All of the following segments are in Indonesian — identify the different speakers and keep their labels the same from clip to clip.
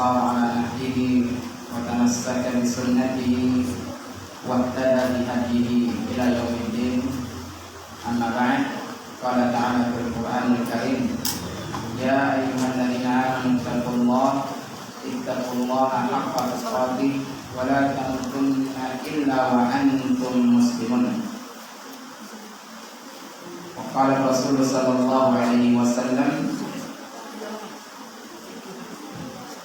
Speaker 1: صار على نهجه وتمسك بسنته واهتدى بهديه إلى يوم الدين. أما بعد، قال تعالى في القرآن الكريم: يا أيها الذين آمنوا اتقوا الله حق تقاته ولا تموتن إلا وأنتم مسلمون. وقال الرسول صلى الله عليه وسلم: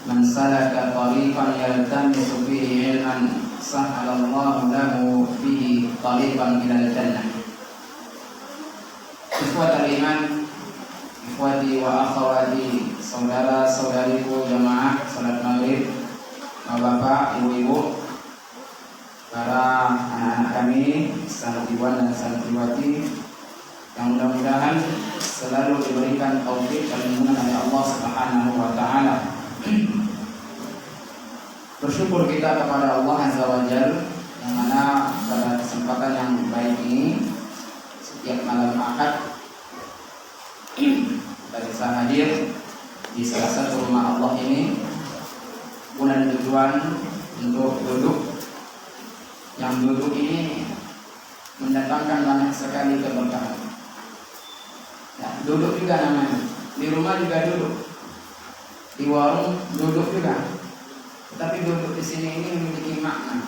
Speaker 1: من سلك طريقا يلتمس فيه علما سهل الله له به طريقا إلى الجنة. Ikhwatul iman, ikhwati wa akhwati, saudara-saudariku jamaah salat maghrib, bapak, ibu-ibu, para anak-anak kami, santriwan dan santriwati, yang mudah-mudahan selalu diberikan taufik dan lindungan oleh Allah Subhanahu wa taala. Bersyukur kita kepada Allah Azza wa Jalla, yang mana pada kesempatan yang baik ini setiap malam Ahad kita bisa hadir di salah satu rumah Allah ini guna dan tujuan untuk duduk. Yang duduk ini mendatangkan banyak sekali keberkahan. Ya, duduk juga namanya. Di rumah juga duduk, di warung duduk juga. Tapi duduk di sini ini memiliki makna.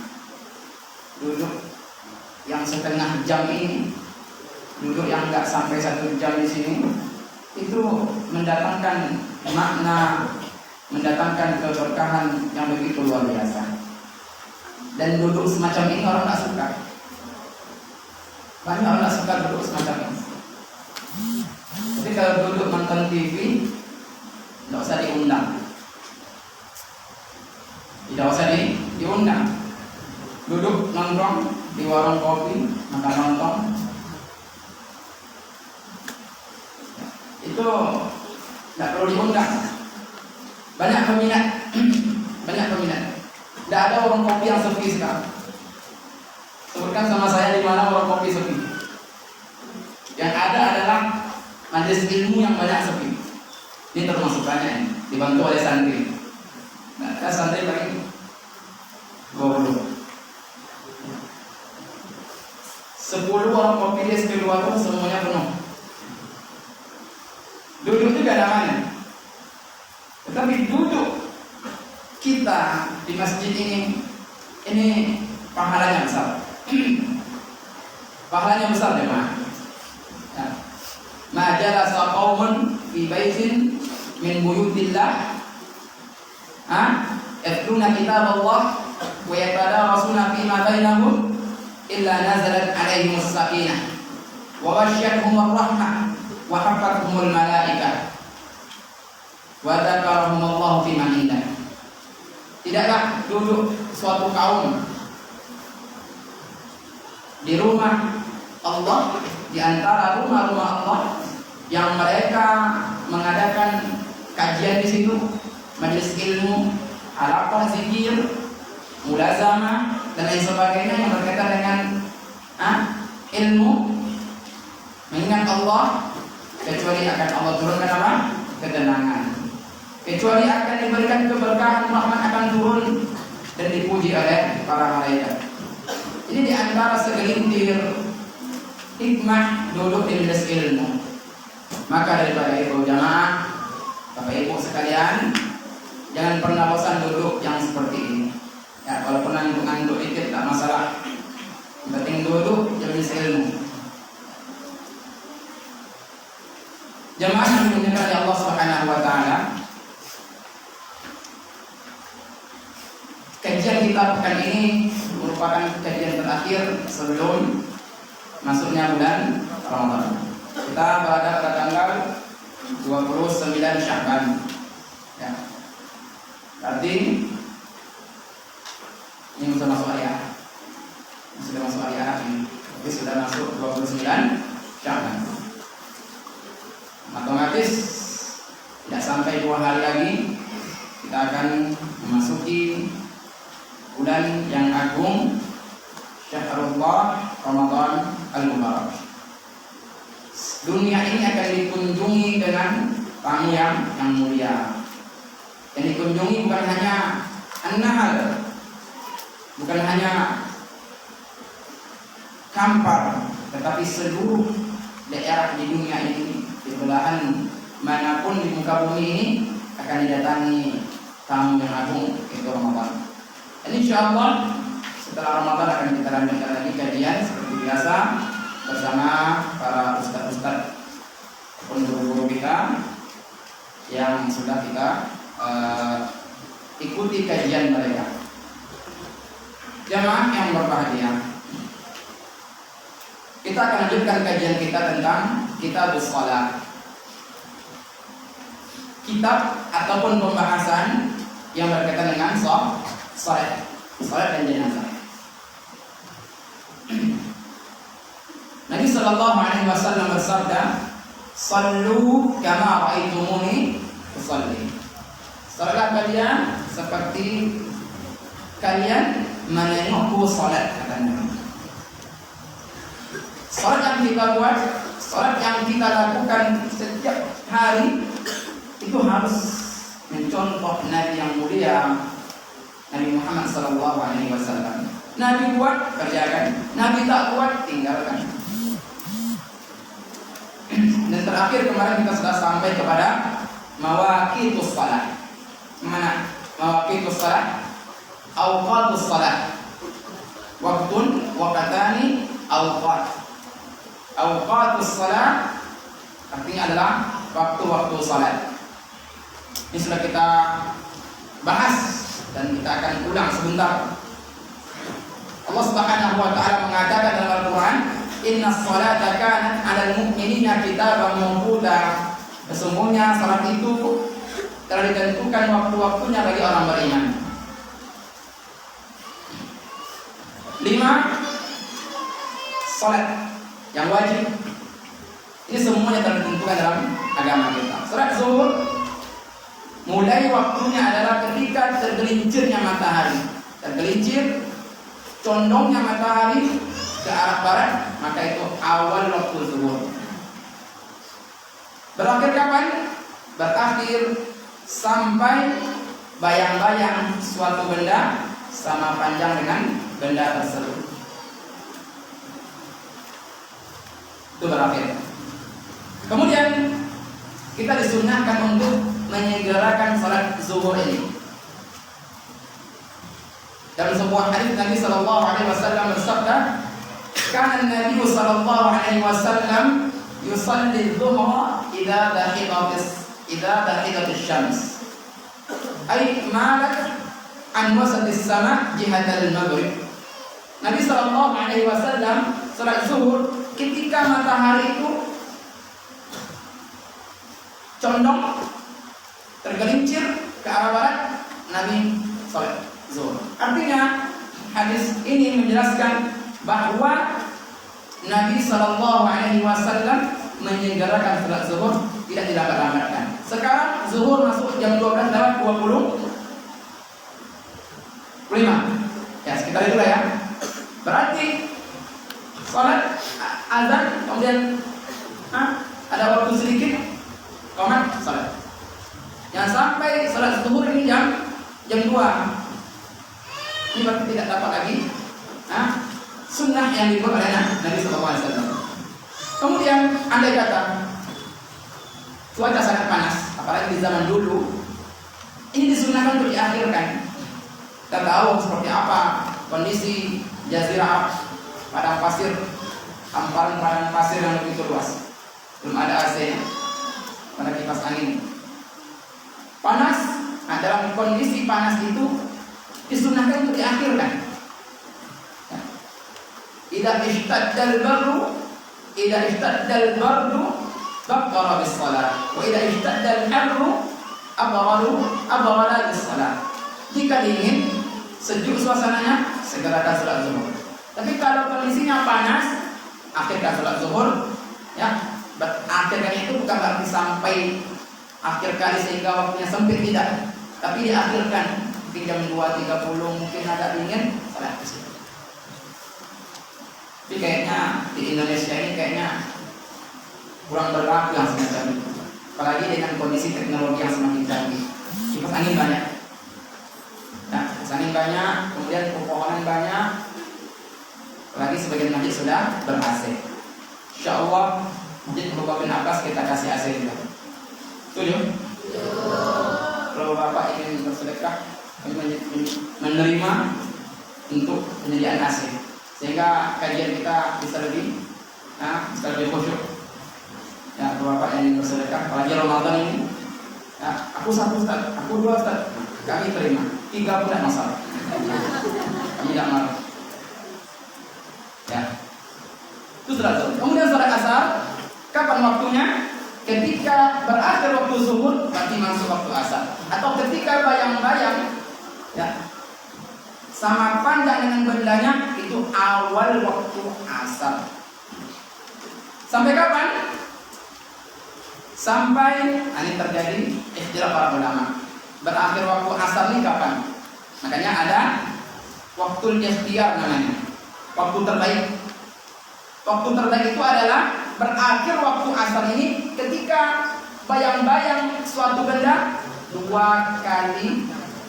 Speaker 1: Duduk yang setengah jam ini, duduk yang enggak sampai 1 jam di sini, itu mendatangkan makna, mendatangkan keberkahan yang begitu luar biasa. Dan duduk semacam ini orang tak suka. Banyak orang tak suka duduk semacam ini. Jadi kalau duduk nonton TV, tidak usah diundang. Tidak usah diundang. Duduk nongkrong di warung kopi, makan nonton, itu tidak perlu diundang. Banyak peminat, banyak peminat. Tidak ada warung kopi yang sepi sekarang. Sebutkan sama saya di mana warung kopi sepi. Yang ada adalah majelis ilmu yang banyak sepi. Ini termasuk banyak, dibantu oleh santri. Nah, santri paling 20. 10 warung kopi di sekitar luar semuanya penuh. Duduk juga namanya. Tetapi duduk kita di masjid ini pahalanya besar. Pahalanya besar memang. Ma jalasa qaumun fi baitin min buyutillah yatluna kitaballah wa yatadarasuna fima bainahum illa nazalat alaihimus sakinah wa ghasyiyatuhumur rahmah wa hafathumul malaikah wa dzakarahumullahu fi man indah. Tidaklah duduk suatu kaum di rumah Allah, di antara rumah-rumah Allah yang mereka mengadakan kajian di situ, majelis ilmu, halaqah zikir, mulazamah dan lain sebagainya yang berkaitan dengan ilmu, mengingat Allah, kecuali akan Allah turunkan apa? Ketenangan. Kecuali akan diberikan keberkahan, rahmat akan turun dan dipuji oleh para malaikat. Ini di antara segelintir hikmah duduk di majelis ilmu. Maka daripada itu jamaah, Bapak Ibu sekalian, jangan pernah bosan duduk yang seperti ini. Ya, walaupun ngantuk-ngantuk dikit tak masalah. Yang penting duduk di majelis ilmu. Jamaah yang dimuliakan oleh Allah Subhanahu wa taala, kajian kita pekan ini merupakan kajian terakhir sebelum masuknya bulan Ramadan. Kita berada pada tanggal 29 Sya'ban. Ya. Berarti ini sudah masuk hari Ahad. Sudah masuk hari Ahad ini. Jadi sudah masuk 29 Sya'ban. Otomatis tidak sampai 2 hari lagi kita akan memasuki bulan yang agung, Syahrullah Ramadan Al-Mubarak. Dunia ini akan dikunjungi dengan tamu yang mulia. Yang dikunjungi bukan hanya An-Nahl, bukan hanya Kampar, tetapi seluruh daerah di dunia ini, di belahan manapun di muka bumi ini akan didatangi tamu yang agung, yaitu Ramadan. Dan insyaallah setelah Ramadan akan kita lanjutkan lagi kajian seperti biasa bersama para ustaz-ustaz ataupun guru-guru kita yang sudah kita ikuti kajian mereka. Jamaah yang berbahagia, kita akan lanjutkan kajian kita tentang Kitabus Shalah. Kitab ataupun pembahasan yang berkaitan dengan salat dan jenazah. Nabi sallallahu alaihi wasallam bersabda, "Shallu kama ra'aitumuni usalli." Salatlah kalian seperti kalian menengokku salat, katanya. Salat yang kita buat, salat yang kita lakukan setiap hari itu harus mencontoh Nabi yang mulia, Nabi Muhammad sallallahu alaihi wasallam. Nabi buat, kerjakan. Nabi tak buat, tinggalkan. Dan terakhir kemarin kita sudah sampai kepada mawaqitus shalah. Mana mawaqitus shalah? Awqatus shalah. Waktun, waqtani, awqat. Awqatus shalah artinya adalah waktu-waktu salat. Ini sudah kita bahas dan kita akan ulang sebentar. Allah Subhanahu wa taala mengatakan dalam Al-Qur'an, "Innas salata kanat 'alal mu'minina kitaban mawquta." Sesungguhnya salat itu telah ditentukan waktu-waktunya bagi orang beriman. 5. Salat yang wajib. Ini semuanya telah ditentukan dalam agama kita. Salat zuhur mulai waktunya adalah ketika tergelincirnya matahari. Tergelincir, condongnya matahari ke arah barat, maka itu awal waktu zuhur. Berakhir kapan? Berakhir sampai bayang-bayang suatu benda sama panjang dengan benda tersebut. Itu berakhir. Kemudian kita disunahkan untuk menyegerakan salat zuhur ini. Dalam sebuah hadis Nabi sallallahu alaihi wasallam bersabda, "Kana Nabi sallallahu alaihi wasallam yusalli adh-dhuhra idza dahidatis syams." Ay malat an wasatis sama jihatal maghrib. Nabi sallallahu alaihi wasallam salat zuhur ketika matahari itu condong tergelincir ke arah barat, Nabi salat zuhur. Artinya hadis ini menjelaskan bahwa Nabi sallallahu alaihi wasallam menyegerakan salat zuhur, tidak dilambat-lambatkan. Sekarang zuhur masuk jam 12 lewat 25. Ya, sekitar itulah ya. Berarti salat azan kemudian ada waktu sedikit qomat salat. Yang sampai salat zuhur ini jam 2. Ini berarti tidak dapat lagi sunnah yang dibuat oleh Nabi sallallahu alaihi wasallam. Kemudian andai kata cuaca sangat panas, apalagi di zaman dulu, ini disunahkan untuk diakhirkan. Kita tahu seperti apa kondisi jazirah padang pasir, hamparan padang pasir yang begitu luas, belum ada AC, pada kipas angin, panas. Dalam kondisi panas itu disunahkan untuk diakhirkan. Idza ishtaddal bardu baqqara bis shalah wa idza ishtaddal harru abrala bis shalah. Jika dingin, sejuk suasananya, segerakan salat zuhur. Tapi kalau kondisinya panas, akhirkan salat zuhur. Ya, akhirkan itu bukan berarti sampai akhir kali sehingga waktunya sempit, tidak. Tapi diakhirkan mungkin jam 2.30, mungkin agak dingin, salat di situ. Tapi kayaknya di Indonesia ini kayaknya kurang berlaku yang semacam itu. Apalagi dengan kondisi teknologi yang semakin canggih. kipas angin banyak. Nah, kipas angin banyak, kemudian pepohonan banyak. Lagi sebagian masjid sudah ber-AC. Insya Allah masjid Bapak bin Abbas kita kasih AC juga. Setuju? Kalau Bapak ingin bersedekah, kami menerima untuk penyediaan AC, sehingga kajian kita bisa lebih khusyuk. Ya, kalau Bapak yang ingin bersedekah, apalagi Ramadan ini, ya, aku satu Ustaz, aku dua Ustaz, kami terima. 3 pun tidak masalah. Kami tidak marah. Ya, itu sudah tahu. Kemudian sholat asar, kapan waktunya? Ketika berakhir waktu zuhur, berarti masuk waktu asar. Atau ketika bayang-bayang, ya, sama panjang dengan bendanya, itu awal waktu asar. Sampai kapan? Sampai ini terjadi ikhtilaf para ulama. Berakhir waktu asar ini kapan? Makanya ada waktu ikhtiar namanya. Waktu terbaik. Waktu terbaik itu adalah berakhir waktu asar ini ketika bayang-bayang suatu benda 2 kali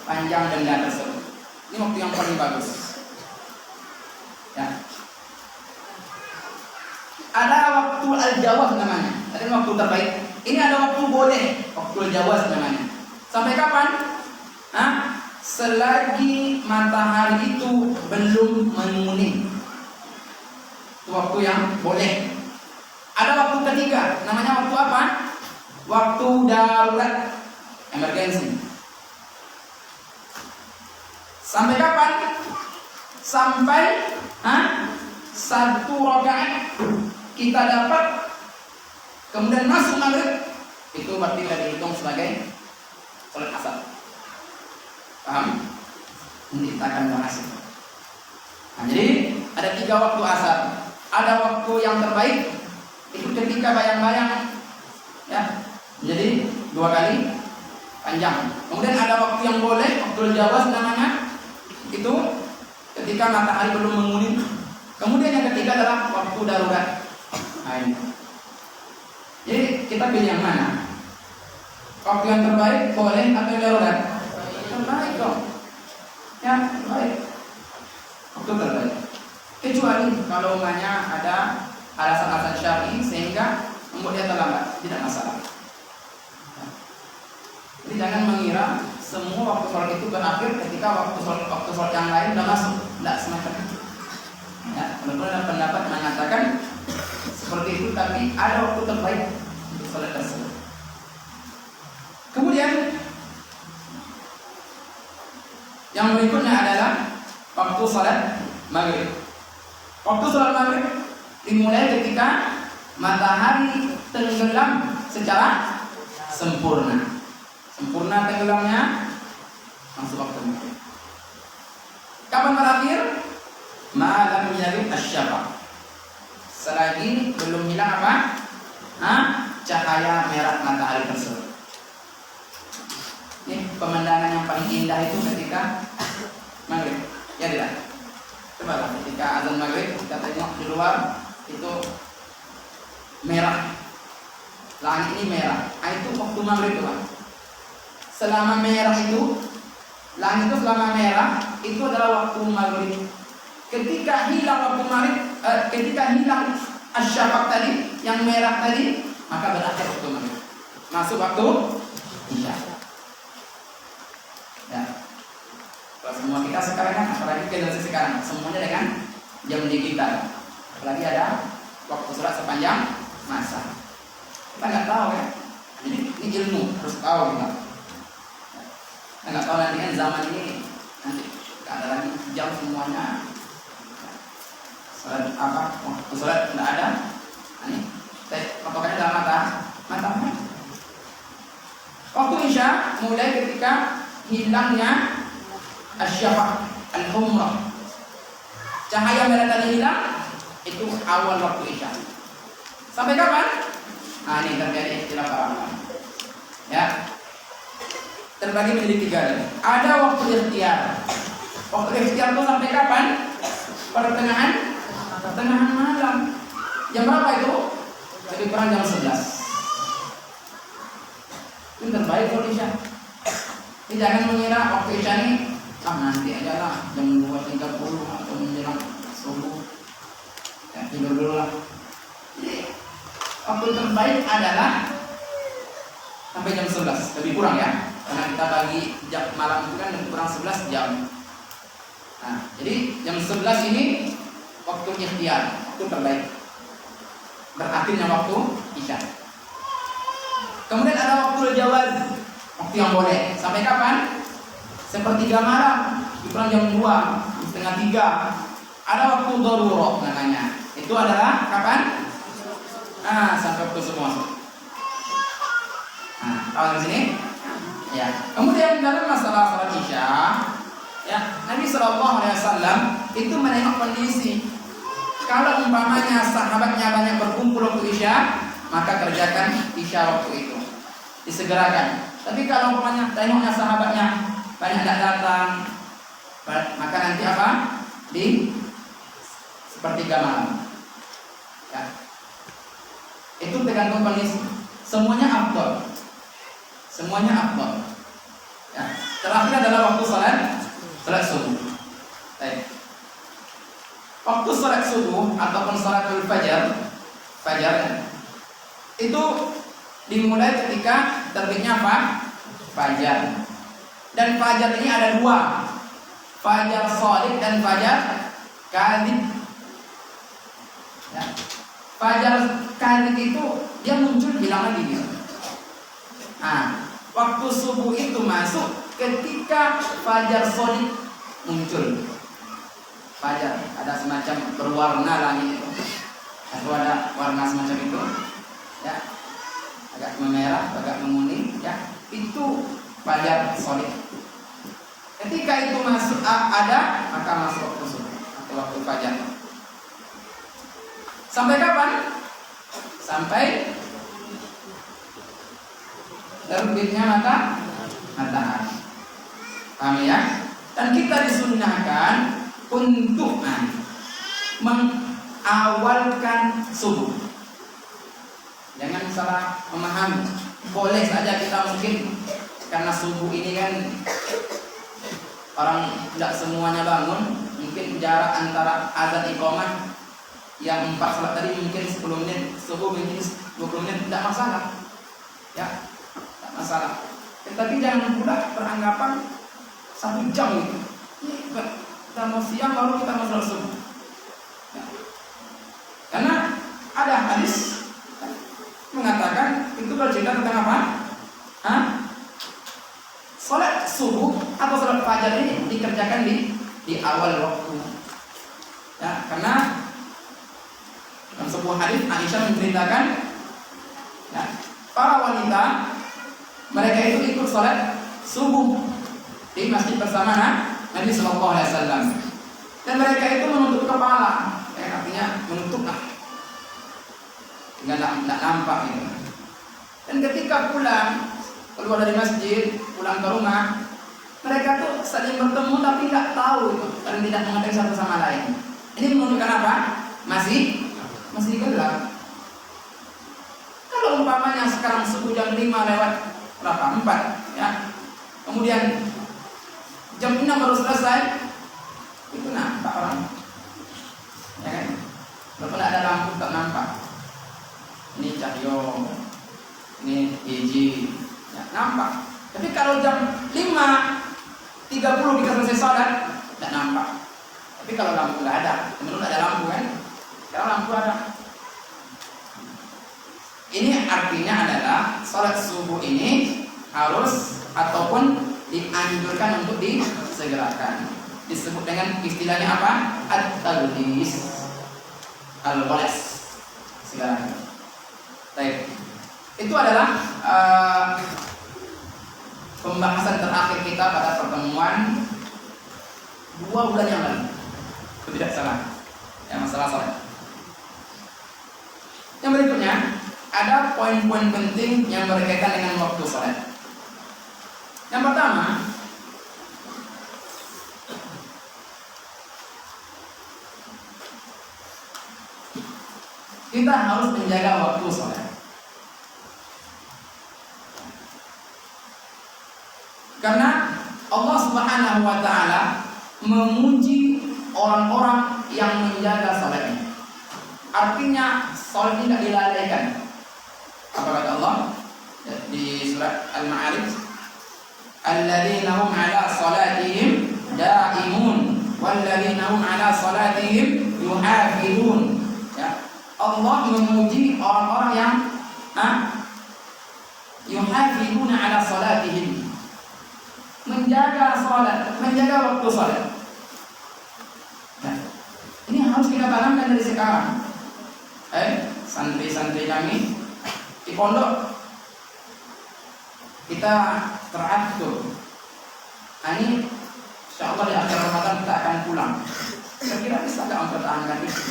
Speaker 1: panjang benda tersebut. Ini waktu yang paling bagus. Ya. Ada waktu al-jawaz namanya. Ada waktu terbaik. Ini ada waktu boleh. Waktu al-jawaz namanya. Sampai kapan? Selagi matahari itu belum menguning. Itu waktu yang boleh. Ada waktu ketiga, namanya waktu apa? Waktu darurat, emergency. Sampai kapan? Sampai 1 rakaat kita dapat, kemudian masuk maghrib, itu berarti tidak dihitung sebagai sholat asar. Paham? Nanti kita akan bahas itu. Nah, jadi ada 3 waktu asar. Ada waktu yang terbaik, itu ketika bayang-bayang, ya, jadi 2 kali panjang. Kemudian ada waktu yang boleh, waktu jawaz namanya, itu ketika matahari belum menguning. Kemudian yang ketiga adalah waktu darurat. Nah, ini. Jadi kita pilih yang mana? Waktu yang terbaik boleh atau yang darurat? Terbaik dong. Ya, terbaik. Waktu terbaik. Kecuali kalau umpamanya ada alasan-alasan syar'i sehingga membuat dia terlambat, tidak masalah. Jadi jangan mengira semua waktu sholat itu berakhir ketika waktu sholat yang lain sudah masuk. Tidak semacam itu. Ya, walaupun ada pendapat mengatakan seperti itu, tapi ada waktu terbaik untuk sholat tersebut. Kemudian yang berikutnya adalah waktu sholat maghrib. Waktu sholat maghrib dimulai ketika matahari tenggelam secara sempurna. Sempurna tenggelamnya masuk waktu maghrib. Kapan berakhir? Malam yagib asyafaq. Selagi belum hilang apa? Cahaya merah matahari tersebut. Ini pemandangan yang paling indah itu ketika maghrib. Ya tidak? Coba ketika azan maghrib kita tengok di luar itu merah. Langit ini merah. Itu waktu maghrib itu, Pak. Selama merah itu, langit itu selama merah itu adalah waktu maghrib. Ketika hilang waktu maghrib, ketika hilang asyafaq tadi, yang merah tadi, maka berakhir waktu maghrib. Masuk waktu isya. Ya. Kalau semua kita sekarang kan, apalagi generasi sekarang, semuanya dengan jam digital. Apalagi ada waktu sholat sepanjang masa. Kita nggak tahu ya. Jadi ini ilmu harus tahu kita. Kita nggak tahu nanti kan zaman ini nanti nggak ada lagi jam semuanya. Sholat apa? Waktu sholat nggak ada. Ini patokannya dalam mata. Waktu isya mulai ketika hilangnya asyafaq al-humrah. Cahaya merah tadi hilang, itu awal waktu isya. Sampai kapan? Nah, ini terjadi istilah para ulama. Ya. Terbagi menjadi 3. Ada waktu ikhtiar. Waktu ikhtiar itu sampai kapan? Pertengahan malam. Jam berapa itu? Lebih kurang jam 11. Itu terbaik waktu isya. Jadi jangan mengira waktu isya ini nanti aja lah jam 2.30 atau menjelang subuh. Ya, tidur dulu lah. Jadi waktu terbaik adalah sampai jam 11, lebih kurang ya. Karena kita bagi jam malam itu kan lebih kurang 11 jam. Nah, jadi jam 11 ini waktu ikhtiar, waktu terbaik. Berakhirnya waktu isya. Kemudian ada waktu jawaz, waktu yang boleh. Sampai kapan? Sepertiga malam, kurang jam 2, setengah 3. Ada waktu darurat namanya. Itu adalah kapan? Sampai waktu subuh masuk. Tahu di sini? Ya. Kemudian dalam masalah salat isya, ya, Nabi SAW itu menengok kondisi. Kalau umpamanya sahabatnya banyak berkumpul waktu isya, maka kerjakan isya waktu itu, disegerakan. Tapi kalau umpamanya tengoknya sahabatnya banyak tidak datang, maka nanti apa? Di sepertiga malam. Ya. Itu tergantung kondisi. Semuanya afdal. Semuanya afdal. Ya. Terakhir adalah waktu salat subuh. Baik. Waktu salat subuh ataupun salatul fajar itu dimulai ketika terbitnya apa? Fajar. Dan fajar ini ada dua, fajar shadiq dan fajar kadhib. Ya. Fajar kadhib itu dia muncul hilang lagi gitu. Waktu subuh itu masuk ketika fajar shadiq muncul. Fajar ada semacam berwarna langit itu, atau ada warna semacam itu, ya, agak memerah, agak menguning, ya, itu fajar shadiq. Ketika itu masuk ada, maka masuk waktu subuh atau waktu fajar. Sampai kapan? Sampai terbitnya matahari. Paham ya? Dan kita disunnahkan untuk mengawalkan subuh. Jangan salah memahami. Boleh saja kita mungkin karena subuh ini kan orang tidak semuanya bangun, mungkin jarak antara azan iqamah yang 4 salat tadi mungkin 10 menit, subuh mungkin 20 menit, tidak masalah. Ya, tidak masalah. Tetapi jangan pula beranggapan 1 jam gitu. Kita mau siang baru kita mau salat subuh. Ya. Karena ada hadis mengatakan itu bercerita tentang apa? Salat subuh atau salat fajar ini dikerjakan di awal waktu. Ya, karena dalam sebuah hadis Aisyah menceritakan, ya, para wanita mereka itu ikut salat subuh di masjid bersama Nabi Sallallahu Alaihi Wasallam, dan mereka itu menutup kepala, artinya menutup tidak nampak gitu. Dan ketika keluar dari masjid, pulang ke rumah, mereka tuh saling bertemu tapi tidak tahu itu, dan tidak mengetahui satu sama lain. Ini menunjukkan apa? Masih gelap. Kalau umpamanya sekarang subuh jam 5 lewat berapa? 4, ya. Kemudian jam 6 baru selesai, itu nampak orang, ya kan? Walaupun ada lampu tak nampak. Ini Cahyo, ini hiji, ya, nampak. Tapi kalau jam 5.30 kita selesai sholat, tidak nampak. Tapi kalau lampu nggak ada, menurut ada lampu kan? Kalau lampu ada. Ini artinya adalah sholat subuh ini harus ataupun dianjurkan untuk disegerakan. Disebut dengan istilahnya apa? At-talbis, al-walas, segerakan. Baik. Itu adalah pembahasan terakhir kita pada pertemuan 2 bulan yang lalu. Itu tidak salah. Ya, masalah salat. Yang berikutnya ada poin-poin penting yang berkaitan dengan waktu salat. Yang pertama, kita harus menjaga waktu salat. Karena Allah Subhanahu wa taala memuji orang-orang yang menjaga salatnya. Artinya salat tidak dilalaikan. Apa kata Allah di surat Al-Ma'arij? Alladzina hum 'ala salatihim daimun walladzina hum 'ala salatihim yuhafizun. Ya. Allah memuji orang-orang yang yuhafizuna 'ala salatihim, menjaga salat, menjaga waktu salat. Nah, ini harus kita tanamkan dari sekarang. Santri-santri kami di pondok kita teratur. Ini insyaallah di akhir Ramadan kita akan pulang. Kira-kira bisa nggak mempertahankan itu?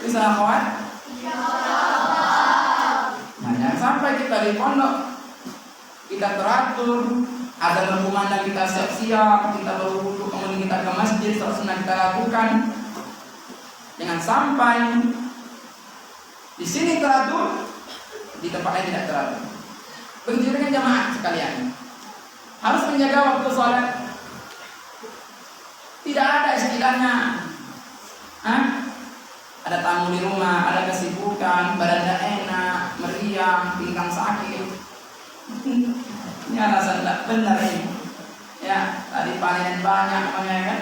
Speaker 1: Bisa kawan? Nah, jangan sampai kita di pondok kita teratur, ada berkumandang kita siap-siap, kita berwudu, kemudian kita ke masjid, seterusnya kita lakukan. Jangan sampai di sini teratur, di tempat lain tidak teratur. Begitu dengan jamaah sekalian, harus menjaga waktu sholat. Tidak ada istilahnya ada tamu di rumah, ada kesibukan, badan tidak enak, meriang, pinggang sakit. Ini alasan tidak benar ini. Ya, tadi panen banyak namanya kan,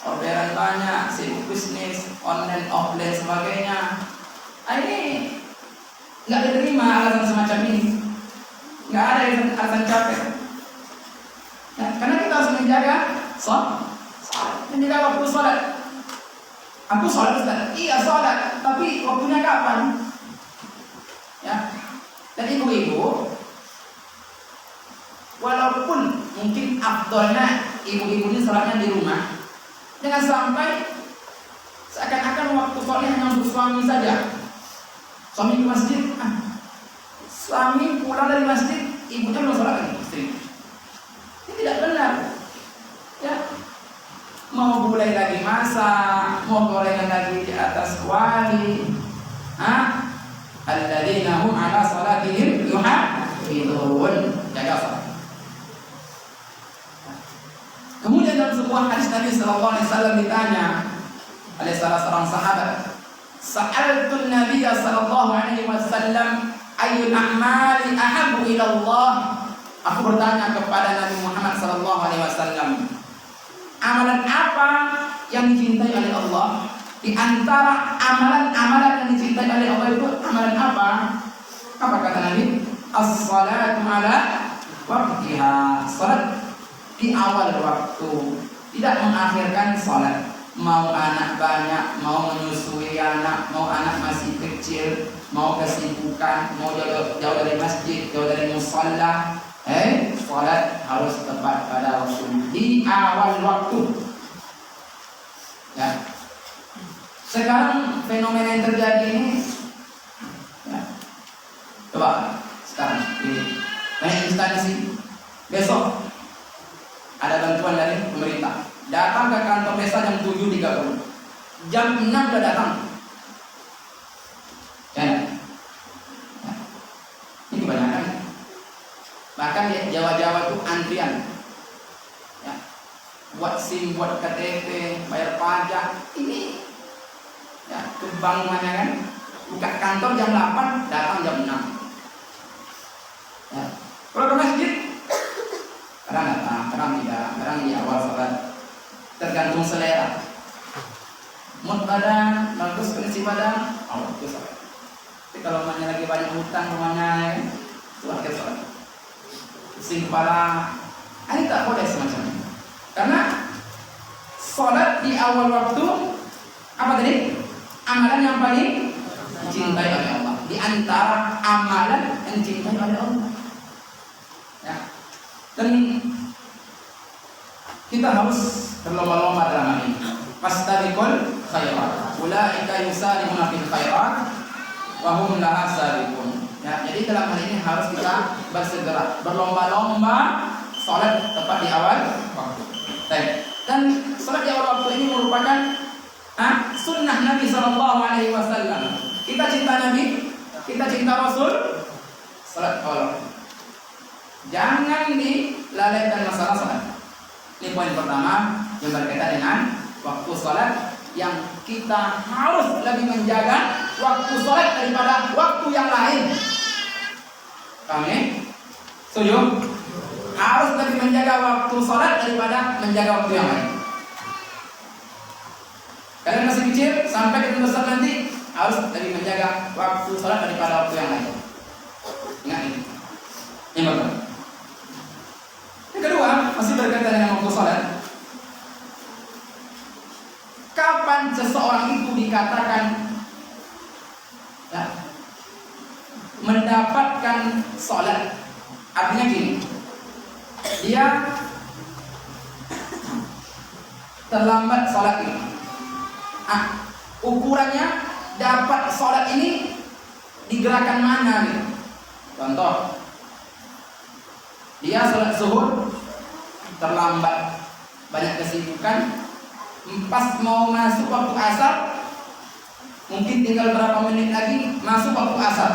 Speaker 1: orderan banyak, sibuk bisnis, online, offline sebagainya. Ini nggak diterima alasan semacam ini. Nggak ada alasan capek. Ya, karena kita harus menjaga menjaga waktu sholat. Aku sholat Ustaz, iya sholat, tapi waktunya kapan? Ya, dan ibu-ibu, walaupun mungkin afdolnya ibu-ibu ini sholatnya di rumah, jangan sampai seakan-akan waktu sholatnya hanya untuk suami saja. Suami ke masjid, suami pulang dari masjid, ibunya belum sholat lagi, istri. Ini tidak benar. Ya, mau gulai lagi masak, mau gorengan lagi di atas kuali. Alladzina hum 'ala salatihim yuhafizun. Jaga salat. Kemudian dalam sebuah hadis Nabi sallallahu alaihi wasallam ditanya oleh salah seorang sahabat, "Sa'altu Nabi sallallahu alaihi wasallam ayyul a'mali ahabbu ila Allah?" Aku bertanya kepada Nabi Muhammad sallallahu alaihi wasallam, amalan apa yang dicintai oleh Allah? Di antara amalan-amalan yang dicintai oleh Allah itu amalan apa? Apa kata Nabi? As-salatu ala waqtiha. Salat di awal waktu, tidak mengakhirkan salat. Mau anak banyak, mau menyusui anak, mau anak masih kecil, mau kesibukan, mau jauh dari masjid, jauh dari musalla, salat harus tepat pada waktu di awal waktu. Ya. Sekarang fenomena yang terjadi ini, ya. Coba sekarang ini banyak instansi, besok ada bantuan dari pemerintah, datang ke kantor desa jam 7.30, jam 6 sudah datang. Ya. Ya. Ini kebanyakan. Bahkan di Jawa-Jawa itu antrian. Ya. Buat SIM, buat KTP, bayar pajak. Ini ya, kebangunannya kan. Buka kantor jam 8, datang jam 6. Ya. Kalau ke masjid, kadang datang, kadang tidak, kadang di awal salat. Tergantung selera. Mood badan, bagus kondisi badan, itu salat. Tapi kalau rumahnya lagi banyak hutang, rumahnya itu akhir salat. Pusing kepala, ini tak boleh semacam ini. Karena salat di awal waktu apa tadi? Amalan yang paling dicintai oleh Allah. Di antara amalan yang dicintai oleh Allah. Ya. Dan kita harus berlomba-lomba dalam hal ini. Fastabiqul khairat. Ulaika yusari'una fil khairat wa hum laha sabiqun. Ya, jadi dalam hal ini harus kita bersegera, berlomba-lomba salat tepat di awal waktu. Dan salat di awal waktu ini merupakan sunnah Nabi sallallahu alaihi wasallam. Kita cinta Nabi, kita cinta Rasul, salat awal waktu. Jangan dilalaikan masalah salat. Ini poin pertama yang berkaitan dengan waktu salat, yang kita harus lebih menjaga waktu salat daripada waktu yang lain. Paham ya? Setuju? Harus lebih menjaga waktu salat daripada menjaga waktu yang lain. Kalian masih kecil, sampai kita besar nanti harus lebih menjaga waktu salat daripada waktu yang lain. Ingat ini. Yang pertama. Yang kedua, masih berkaitan dengan waktu salat. Kapan seseorang itu dikatakan ya, mendapatkan salat? Artinya gini, dia terlambat salat ini. Ukurannya dapat salat ini di gerakan mana gitu. Contoh, dia salat zuhur terlambat, banyak kesibukan, pas mau masuk waktu asar, mungkin tinggal berapa menit lagi masuk waktu asar.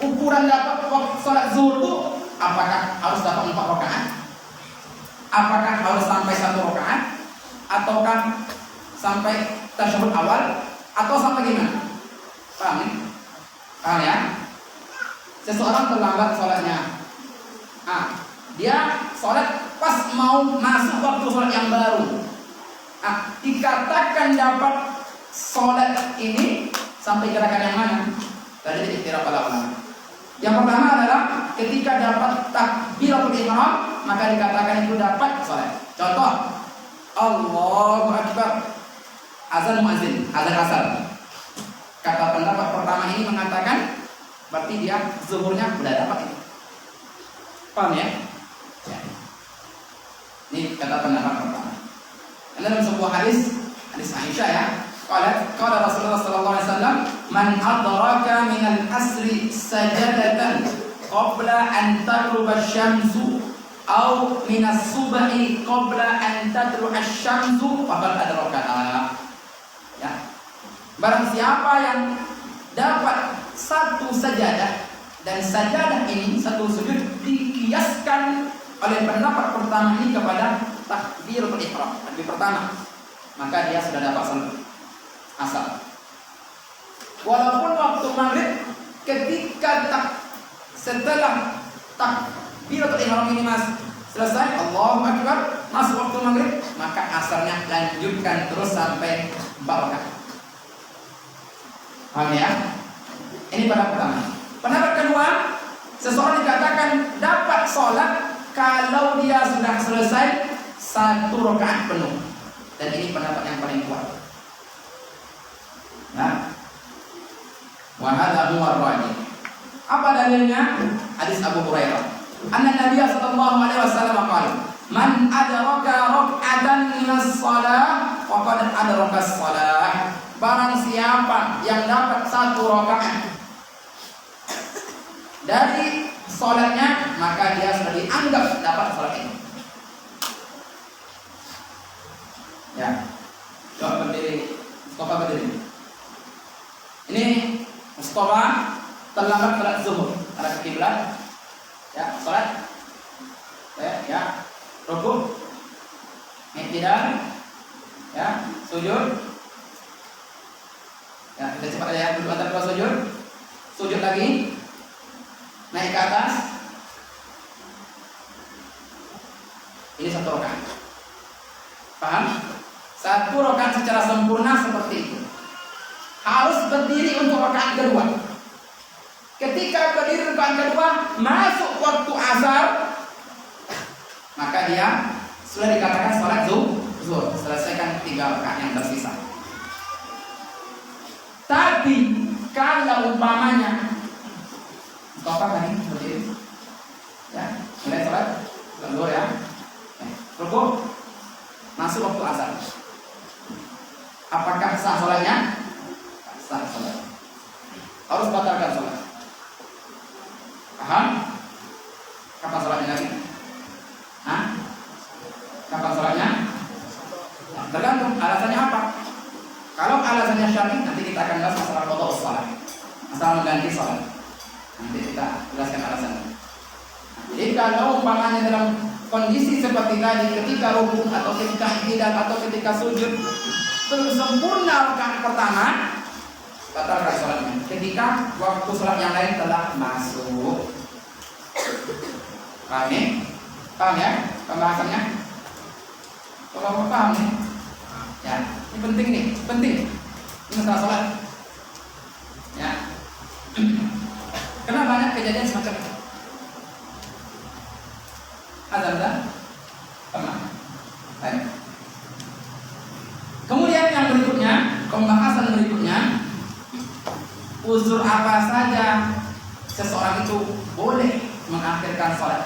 Speaker 1: Ukuran dapat waktu salat zuhur itu apakah harus dapat 4 rakaat? Apakah harus sampai 1 rakaat? Ataukah sampai tasyahud awal? Atau sampai gimana? Paham ya? Paham ya? Seseorang terlambat sholatnya, dia sholat pas mau masuk waktu sholat yang baru, dikatakan dapat sholat ini sampai gerakan yang mana? Tadi dikira para ulama. Yang pertama adalah ketika dapat takbiratul ihram, maka dikatakan itu dapat sholat. Contoh, Allahu Akbar, azan muazzin, azan asar. Kata pendapat pertama ini mengatakan berarti dia zuhurnya sudah dapat itu. Paham ya? Ya. Ini kata pendapat pertama. Dan dalam sebuah hadis Aisyah ya, qala Rasulullah sallallahu alaihi wasallam, man adraka min al-asri sajadatan qabla an taghruba asy-syamsu aw min as-subhi qabla an tadlu asy-syamsu faqad adraka. Ya. Barang siapa yang dapat satu sajadah, dan sajadah ini satu sujud dikiaskan oleh pendapat pertama ini kepada takbiratul ihram, takbir pertama, maka dia sudah dapat salat asar. Walaupun waktu maghrib ketika setelah takbiratul ihram ini selesai, Allahu Akbar, masuk waktu maghrib, maka asarnya lanjutkan terus sampai 4 rakaat. Paham ya? Ini pendapat pertama. Pendapat kedua, seseorang dikatakan dapat sholat kalau dia sudah selesai 1 rakaat penuh. Dan ini pendapat yang paling kuat. Nah, wa hadza huwa ar-rajih. Apa dalilnya? Hadis Abu Hurairah. Anna Nabiy sallallahu alaihi wasallam qala, "Man adraka rak'atan minas shalah faqad adraka as-shalah." Barang siapa yang dapat 1 rakaat dari sholatnya, maka dia sudah dianggap dapat sholat ini. Ya, coba berdiri, Mustafa berdiri. Ini Mustafa terlambat sholat zuhur, arah ke kiblat. Ya, sholat. Ya, rukuk, i'tidal, ya, sujud. Ya, kita cepat aja, duduk antara 2 sujud. Sujud lagi. Naik ke atas. Ini 1 rakaat. Paham? 1 rakaat secara sempurna seperti itu. Harus berdiri untuk rakaat kedua. Ketika berdiri rakaat kedua, masuk waktu asar, maka dia sudah dikatakan sholat zuhur. Selesaikan 3 rakaat yang tersisa. Tapi kalau umpamanya Mustafa tadi berdiri, ya, mulai sholat zuhur ya, rukuk, masuk waktu asar. Apakah sah sholatnya? Sah sholat. Harus batalkan sholat. Paham? Kapan sholatnya lagi? Kapan sholatnya? Tergantung alasannya apa. Kalau alasannya syar'i, nanti kita akan bahas masalah qada sholat, masalah mengganti sholat. Nanti kita jelaskan alasannya. Jadi kalau umpamanya dalam kondisi seperti tadi, ketika rukuk atau ketika tidak atau ketika sujud belum sempurna rakaat pertama, batalkan sholatnya. Ketika waktu sholat yang lain telah masuk. Paham ya? Paham ya pembahasannya? Kalau paham nih, ya ini penting nih, penting. Ini masalah sholat. Ya. Karena banyak kejadian semacam itu. Ada pernah. Baik. Kemudian yang berikutnya, pembahasan berikutnya, uzur apa saja seseorang itu boleh mengakhirkan sholat.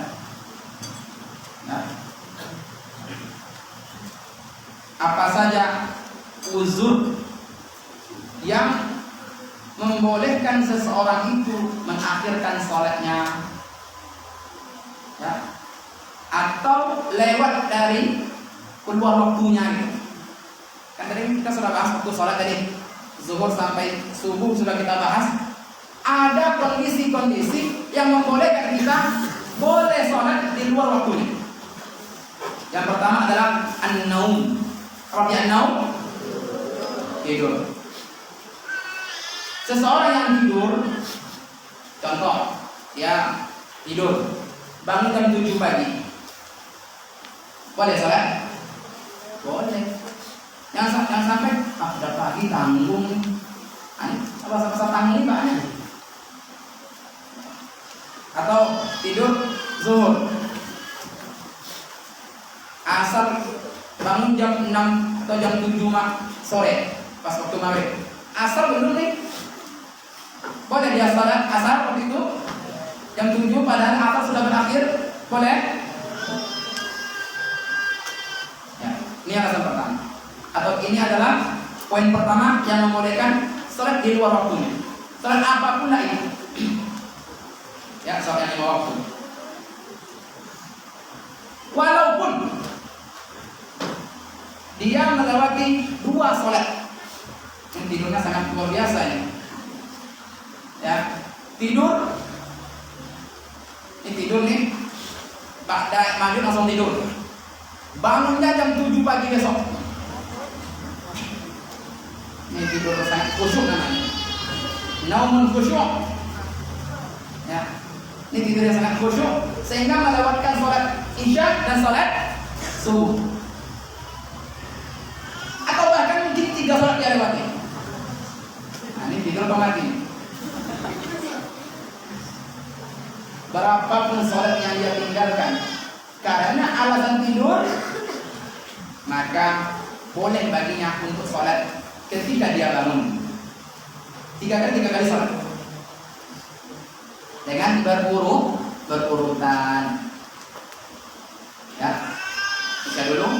Speaker 1: Nah, apa saja uzur yang membolehkan seseorang itu mengakhirkan sholatnya, ya, atau lewat dari keluar waktunya gitu. Kan tadi kita sudah bahas waktu sholat tadi, zuhur sampai subuh sudah kita bahas. Ada kondisi-kondisi yang membolehkan kita boleh sholat di luar waktunya. Yang pertama adalah an-naum. Apa arti an-naum? Tidur. Seseorang yang tidur, contoh, ya tidur, bangun jam 7 pagi, boleh sholat? Boleh. Yang sampai udah pagi tanggung, apa tanggung ini banyak. Atau tidur zuhur, asal bangun jam 6 atau jam 7 sore pas waktu maghrib, asal belum nih, boleh dia sholat asar waktu itu jam 7 padahal asar sudah berakhir, boleh? Ya, ini alasan pertama. Atau ini adalah poin pertama yang membolehkan sholat di luar waktunya. Sholat apapun lah itu. Ya, sholat yang di luar waktu. Walaupun dia melewati 2 sholat, yang tidurnya sangat luar biasa ini. Ya, tidur. Ini tidur nih. Ba'da maghrib langsung tidur. Bangunnya jam 7 pagi besok. Ini tidur sangat khusyuk namanya. Naumun khusyuk. Ya. Ini tidur yang sangat khusyuk sehingga melewatkan sholat isya dan sholat subuh. Atau bahkan mungkin 3 sholat dia lewati. Nah, ini tidur apa mati? Berapapun sholat yang dia tinggalkan karena alasan tidur, maka boleh baginya untuk sholat ketika dia bangun 3 kali sholat dengan berurutan. Ya, isya dulu,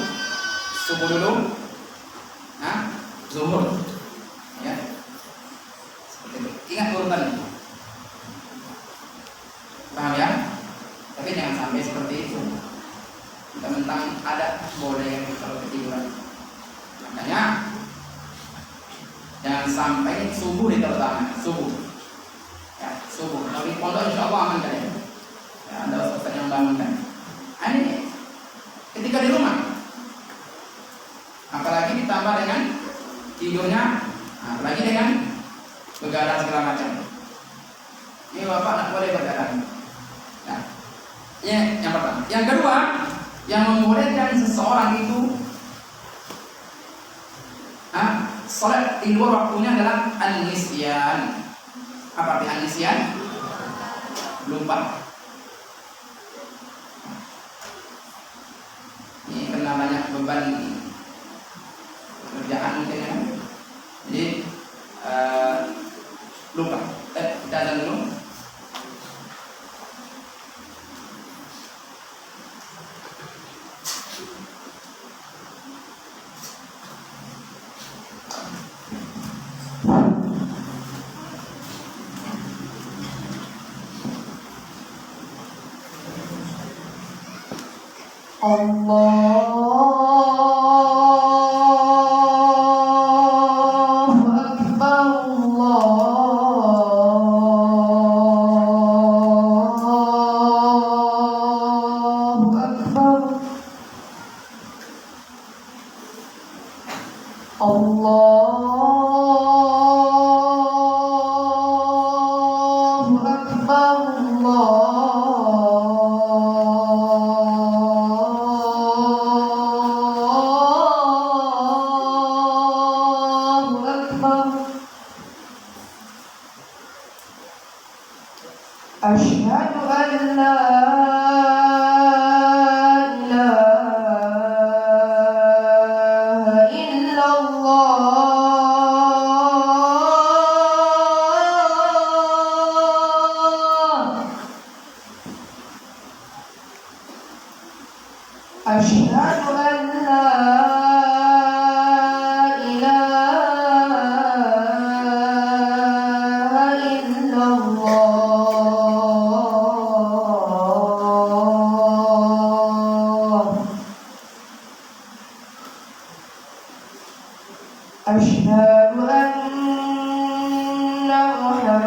Speaker 1: subuh dulu, zuhur. Ya, seperti itu. Ingat urutan itu. Paham ya? Tapi jangan sampai seperti itu. Mentang-mentang ada boleh kalau ketiduran. Makanya jangan sampai subuh di terutama subuh. Ya, subuh. Tapi pondok insya Allah aman kan ya? Ya, ada ustaz yang bangunkan. Ini ketika di rumah, apalagi ditambah dengan tidurnya, apalagi dengan begadang segala macam. Ini bapak tak boleh begadang. Nah, ya, yang pertama. Yang kedua, yang membolehkan seseorang itu sholat di luar waktunya adalah an-nisyan. Apa arti an-nisyan? Lupa. Ini karena banyak beban pekerjaan mungkin ya. Jadi lupa. Kita azan dulu. Allahu Akbar, Allahu
Speaker 2: أشهد أن لا إله إلا الله أشهد أن محمدا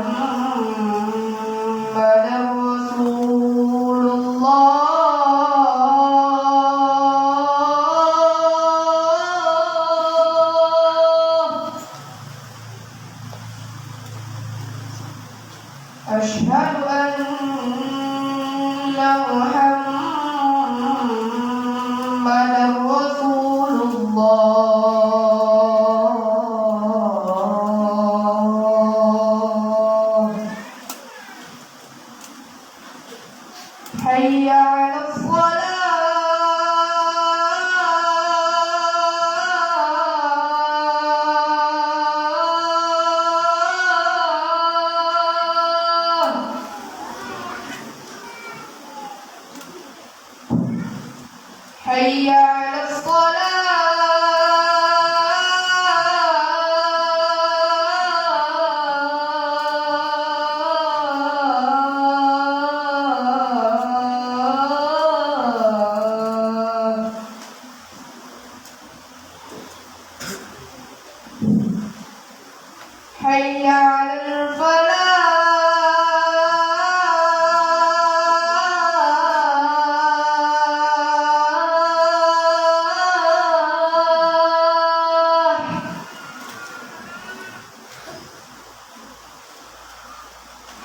Speaker 2: رسول الله أشهد أن محمدا رسول الله حي على الصلاة حي على الصلاة حي على الفلاح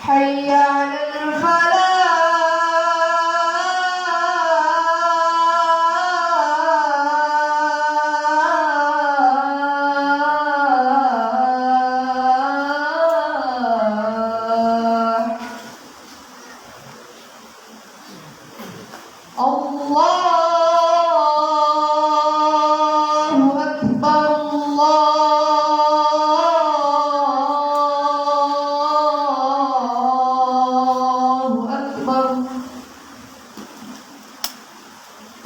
Speaker 2: حي على الفلاح الله أكبر الله أكبر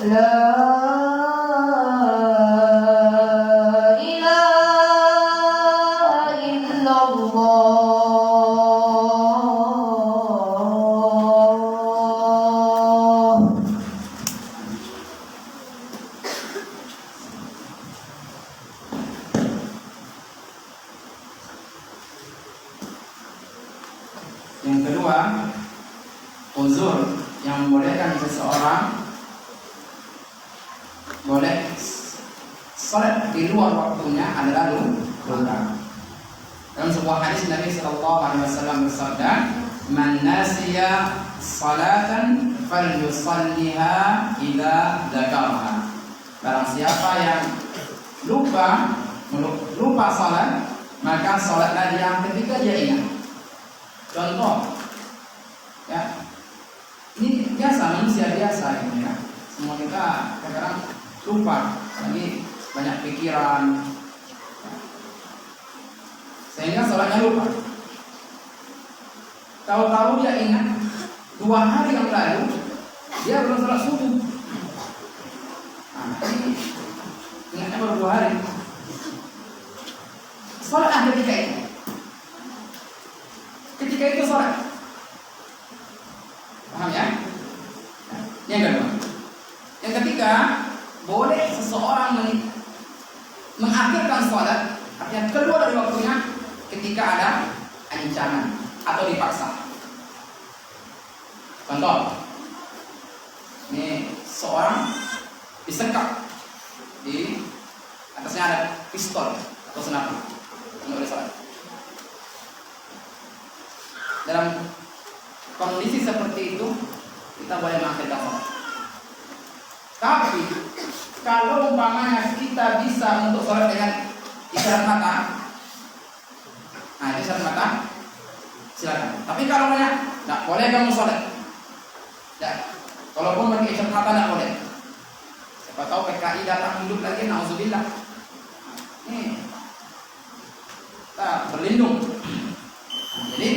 Speaker 2: لا إله إلا الله
Speaker 1: Yang kedua, uzur yang membolehkan seseorang boleh salat di luar waktunya adalah luka. Dalam sebuah hadis Nabi Sallallahu Alaihi Wasallam bersabda, "Man nasiya salatan falyusalliha idza dzakaraha." Barang siapa yang lupa salat, maka salatlah dia ketika dia ingat. Contoh, ya, ini biasa, manusia biasa ini ya. Semua kita kadang lupa, lagi banyak pikiran, sehingga sholatnya lupa. Tahu-tahu dia ingat 2 hari yang lalu dia belum sholat subuh. Nah, ini ingatnya baru 2 hari. Sholat ketika itu. Ketika itu sholat. Paham ya? Yang kedua. Yang ketiga, boleh seseorang mengakhirkan sholat, artinya keluar dari waktunya ketika ada ancaman atau dipaksa. Contoh, ini seorang disekap, di atasnya ada pistol atau senapan, nggak boleh sholat. Dalam kondisi seperti itu kita boleh mengakhirkan sholat. Tapi kalau umpamanya kita bisa untuk sholat dengan isyarat mata, nah isyarat mata silakan. Tapi kalau banyak, tidak boleh kamu sholat. Tidak. Kalaupun pakai isyarat mata tidak boleh. Siapa tahu PKI datang hidup lagi, nauzubillah. Ini kita berlindung. Jadi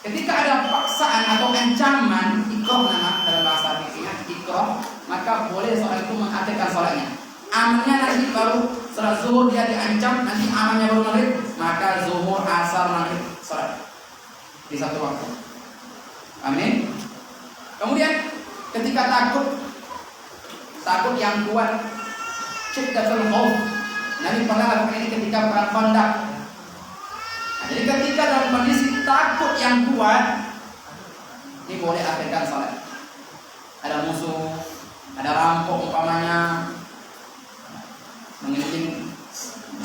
Speaker 1: ketika ada paksaan atau ancaman, ikrah nama dalam bahasa fikih, ikrah, maka boleh soal itu sholatnya. Amannya nanti baru setelah zuhur dia diancam, nanti amannya baru maghrib, maka zuhur, asar, maghrib sholat di satu waktu. Amin. Kemudian ketika takut yang kuat, syiddatul khauf. Nabi pernah lakukan ini ketika perang Khandaq. Nah, jadi ketika dalam kondisi takut yang kuat, ini boleh akhirkan salat. Ada musuh, ada rampok umpamanya menginjing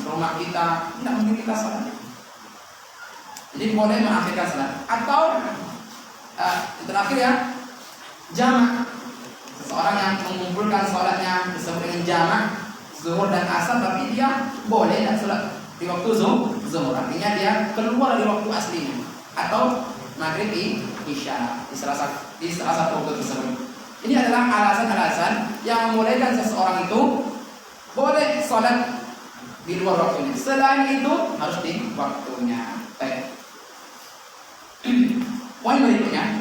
Speaker 1: rumah kita, tidak mungkin kita salat. Jadi boleh mengakhirkan salat. Atau terakhir ya, jamak. Seseorang yang mengumpulkan salatnya disebut dengan jamak, zuhur dan asar, tapi dia boleh tidak salat di waktu zuhur, artinya dia keluar dari waktu aslinya, atau maghrib isya di salah satu waktu tersebut. Ini adalah alasan-alasan yang membolehkan seseorang itu boleh salat di luar waktunya. Selain itu harus di waktunya. Baik. Poin berikutnya,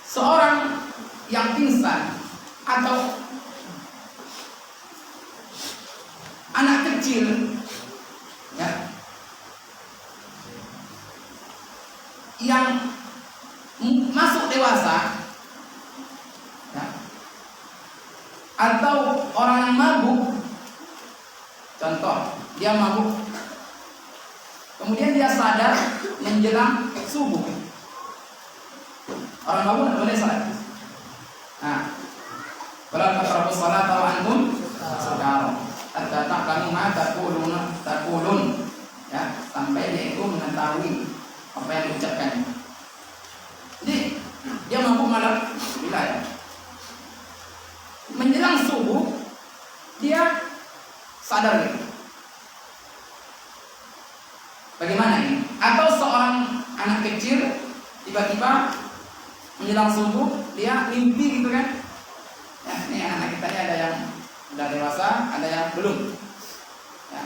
Speaker 1: seorang yang pingsan atau anak kecil ya, yang masuk dewasa ya, atau orang yang mabuk, contoh dia mabuk kemudian dia sadar menjelang subuh, orang mabuk tidak boleh salat. Nah, wala taqrabus salata wa antum sukara hatta ta'lamu ma taqulun ya, sampai dia itu mengetahui apa yang diucapkan. Jadi dia mabuk malam wilayah, menjelang subuh dia sadar gitu. Bagaimana ini? Atau seorang anak kecil tiba-tiba menjelang subuh dia mimpi gitu kan? Ya, ini anak-anak kita ini ada yang sudah dewasa, ada yang belum. Ya,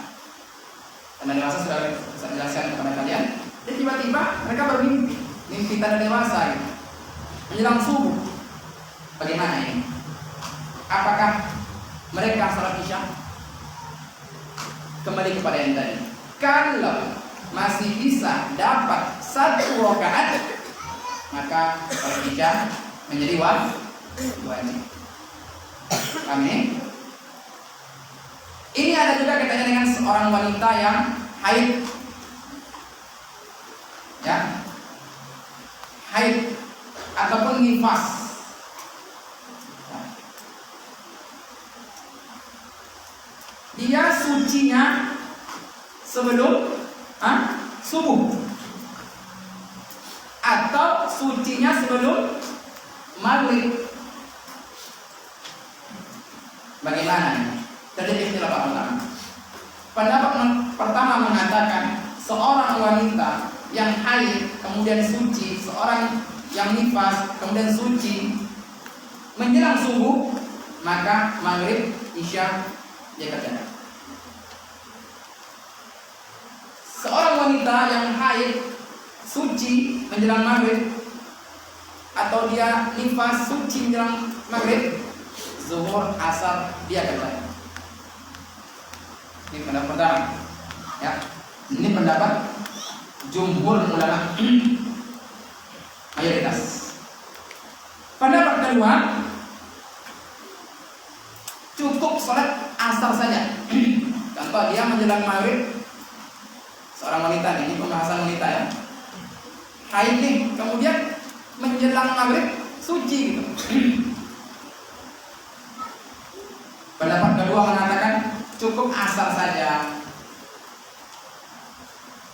Speaker 1: karena dewasa sudah bisa dijelaskan kepada kalian. Jadi tiba-tiba mereka bermimpi, mimpi tanda dewasa gitu. Menjelang subuh, bagaimana ini? Apakah mereka salat isya? Kembali kepada yang tadi. Kalau masih bisa dapat satu rakaat, maka salat isya menjadi wajib. Amin. Ini ada juga kaitannya dengan seorang wanita yang haid, ya, haid ataupun nifas. Dia sucinya sebelum subuh atau sucinya sebelum maghrib. Bagaimana ini? Terjadi istilah para ulama. Pendapat pertama mengatakan seorang wanita yang haid kemudian suci, seorang yang nifas kemudian suci menjelang subuh, maka maghrib isya dia kerjakan. Seorang wanita yang haid suci menjelang maghrib atau dia nifas suci menjelang maghrib, zuhur, asar dia kerjakan. Ini pendapat pertama, ya. Ini pendapat jumhur ulama, mayoritas. Pendapat kedua, cukup sholat asar saja. Contoh dia menjelang maghrib, seorang wanita, ini pembahasan wanita ya, haid nih, kemudian menjelang maghrib suci gitu. Pendapat kedua mengatakan cukup asar saja,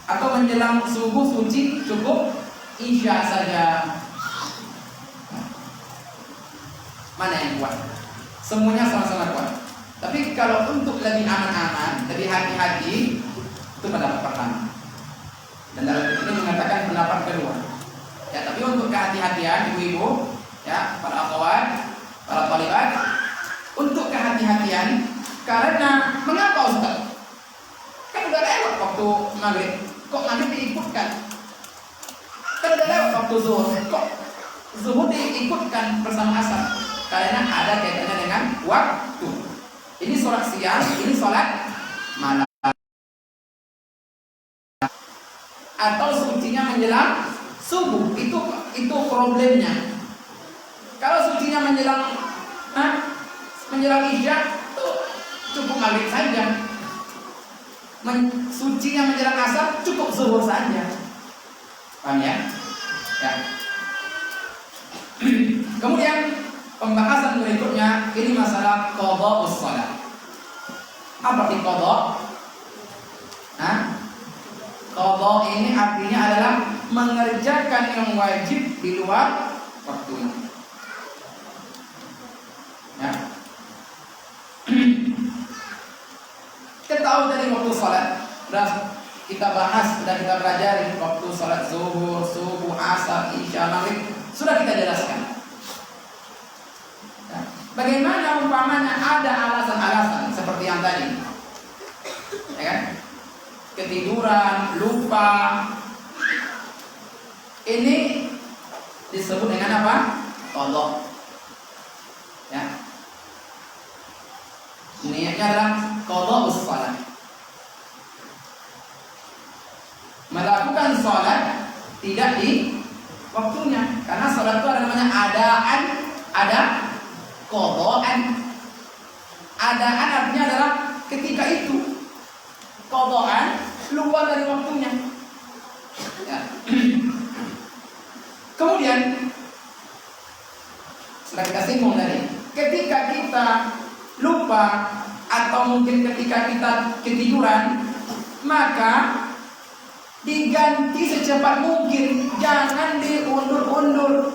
Speaker 1: atau menjelang subuh suci cukup isya saja. Mana yang kuat? Semuanya sama-sama kuat. Tapi kalau untuk lebih aman-aman, lebih hati-hati, itu pendapat pertama. Dan dalam ini mengatakan pendapat kedua. Ya, tapi untuk kehati-hatian ibu-ibu, ya, para akhwat, para thalibat, untuk kehati-hatian, karena mengapa Ustaz? Kan udah lewat waktu maghrib, kok maghrib diikutkan? Kan udah lewat waktu zuhur, kok zuhur diikutkan bersama asar karena ada kaitannya dengan waktu. Ini sholat siang, ini sholat malam. Atau sucinya menjelang subuh, itu problemnya. Kalau sucinya menjelang isya, itu cukup maghrib saja. Sucinya menjelang asar cukup zuhur saja. Paham ya? Ya. Kemudian pembahasan berikutnya ini masalah qadha'us shalah. Apa arti qadha'? Qadha ini artinya adalah mengerjakan yang wajib di luar waktunya. Ya. Kita tahu dari waktu salat, sudah kita bahas, sudah kita pelajari waktu salat zuhur, subuh, asar, isya, maghrib, sudah kita jelaskan. Ya. Bagaimana umpamanya ada alasan-alasan seperti yang tadi, ya kan? Ketiduran, lupa, ini disebut dengan apa? Qadha. Ya. Niatnya adalah qadha'us shalah. Melakukan sholat tidak di waktunya, karena sholat itu ada namanya adaan, ada qadha'an. Adaan artinya adalah ketika itu, qadha'an luar dari waktunya. Ya. Kemudian sudah kita singgung tadi, ketika kita lupa atau mungkin ketika kita ketiduran, maka diganti secepat mungkin, jangan diundur-undur.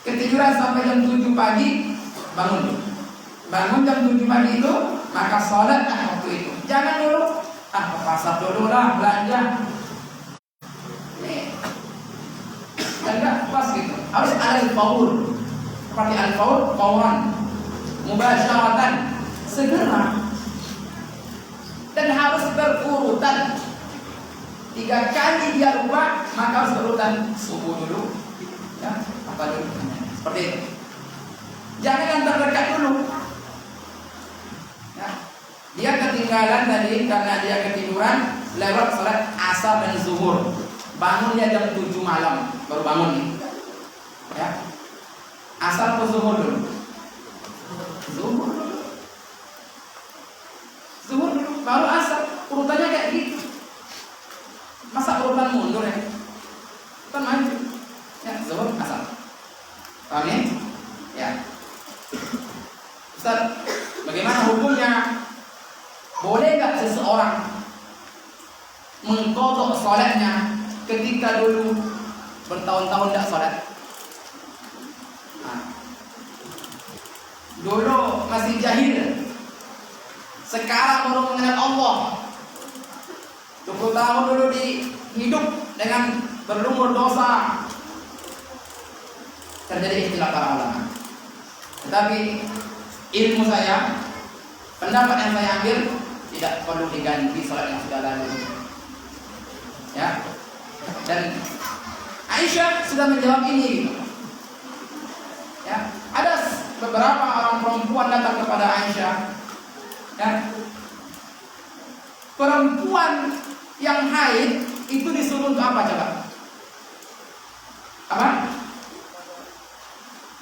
Speaker 1: Ketiduran sampai jam 7 pagi, bangun jam 7 pagi itu, maka sholat waktu itu. Jangan dulu, ke pasar dulu lah, belanja. Enggak pas gitu. Harus al-faur. Seperti al-faur, fauran, mubasyaratan, segera. Dan harus berurutan. 3 kali dia lupa, maka harus berurutan. Subuh dulu, ya, apa dulu? Seperti itu. Jangan yang terdekat dulu. Ya. Dia ketinggalan tadi karena dia ketiduran lewat salat asar dan zuhur. Bangunnya jam 7 malam baru bangun nih. Ya. Asar atau zuhur dulu? Zuhur dulu. Zuhur dulu baru asar. Urutannya kayak gitu. Masa urutan mundur ya? Kan maju. Ya, zuhur asar. Paham ya? Ya. Ustaz, bagaimana hukumnya? Boleh nggak seseorang mengqadha sholatnya ketika dulu bertahun-tahun tidak sholat? Dulu masih jahil, sekarang baru mengenal Allah. 20 tahun dulu hidup dengan berlumur dosa, terjadi istilah para ulama. Tetapi ilmu saya, pendapat yang saya ambil, tidak perlu diganti sholat yang sudah lalu. Ya. Dan Aisyah sudah menjawab ini. Ya. Ada beberapa orang perempuan datang kepada Aisyah. Ya. Perempuan yang haid itu disuruh untuk apa coba? Apa?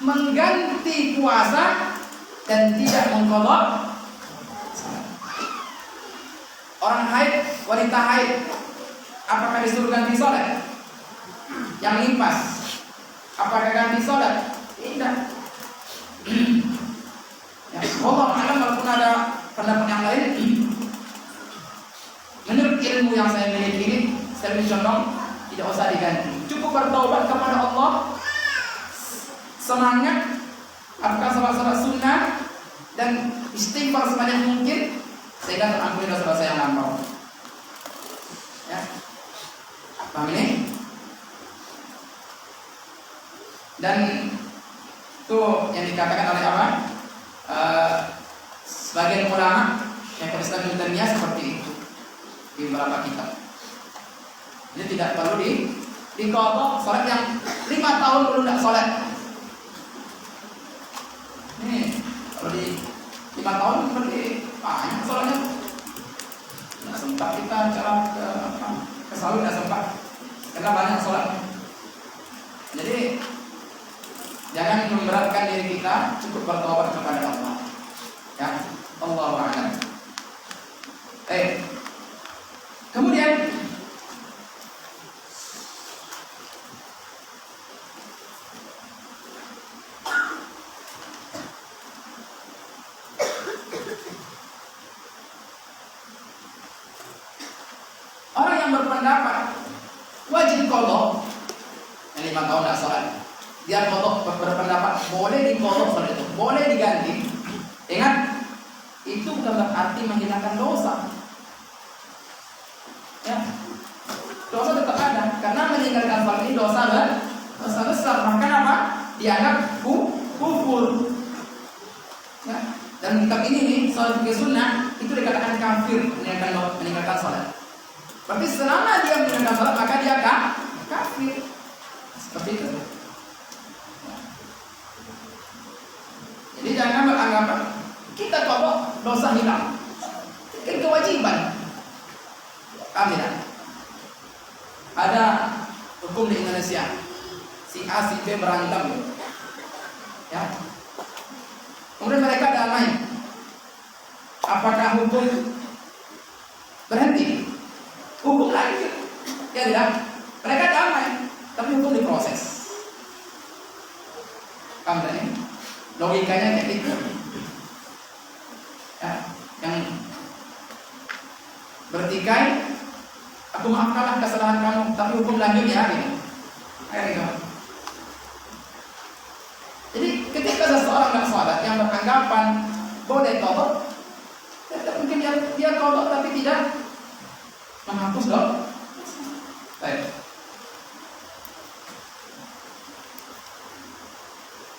Speaker 1: Mengganti puasa dan tidak mengqadha. Orang haid, wanita haid, apakah disuruh ganti sholat? Yang nifas, apakah ganti sholat? Tidak. Ya, Allah alam, walaupun ada pendapat yang lain, menurut ilmu yang saya miliki ini, saya condong tidak usah diganti. Cukup bertaubat kepada Allah, semangat, apakah salat-salat sunnah dan istighfar sebanyak mungkin, sehingga terampuni dosa-dosa yang lampau. Ya, paham ini? Dan itu yang dikatakan oleh apa? Sebagian ulama yang Islam Indonesia seperti itu di beberapa kitab. Ini tidak perlu dikodok sholat yang 5 tahun belum tidak sholat. Nih, kalau di 5 tahun berarti banyak sholatnya. Tidak sempat kita cara ke sawit, tidak sempat karena banyak sholatnya. Jadi jangan memberatkan diri kita, cukup bertobat kepada Allah. Ya, Allahu a'lam. Kemudian orang yang berpendapat wajib qadha yang 5 tahun tidak sholat, dia qadha, berpendapat boleh diqadha sholat itu, boleh diganti. Ingat, itu bukan berarti menghilangkan dosa. Ya, dosa tetap ada karena meninggalkan sholat ini dosa besar. Maka apa? Dianggap kufur. Ya. Dan kitab ini nih, sholat fikih sunnah itu dikatakan kafir meninggalkan sholat. Berarti selama dia meninggalkan sholat maka dia kafir. Seperti itu. Jadi jangan beranggapan kita qadha dosa hilang. Itu kewajiban. Kami ada hukum di Indonesia. Si A, si B berantem. Ya. Kemudian mereka damai. Apakah hukum berhenti? Hukum lanjut. Ya tidak? Mereka damai, tapi hukum diproses. Paham tak ini? Logikanya kayak gitu. Ya, yang bertikai, aku maafkanlah kesalahan kamu, tapi hukum lanjut ya gitu. Kayak gitu. Jadi ketika seseorang nggak sholat yang beranggapan boleh qadha, mungkin dia qadha tapi tidak menghapus dosa. Baik.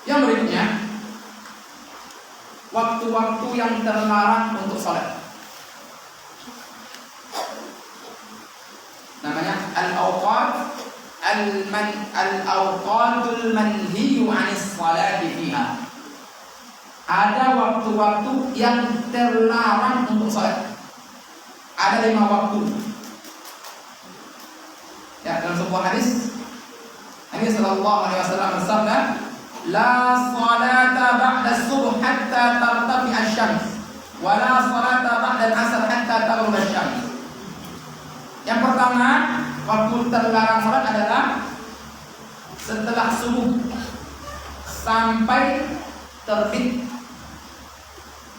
Speaker 1: Yang berikutnya, waktu-waktu yang terlarang untuk sholat. Namanya al-awqatul manhiyu 'anis sholati fiha. Ada waktu-waktu yang terlarang untuk sholat. Ada 5 waktu. Ya, dalam sebuah hadis Nabi sallallahu alaihi wasallam bersabda, "La salata ba'da as-subh hatta tartafi asy-syams, wa la salata ba'da al-'asr hatta taghrub asy-syams." Yang pertama, waktu terlarang salat adalah setelah subuh sampai terbit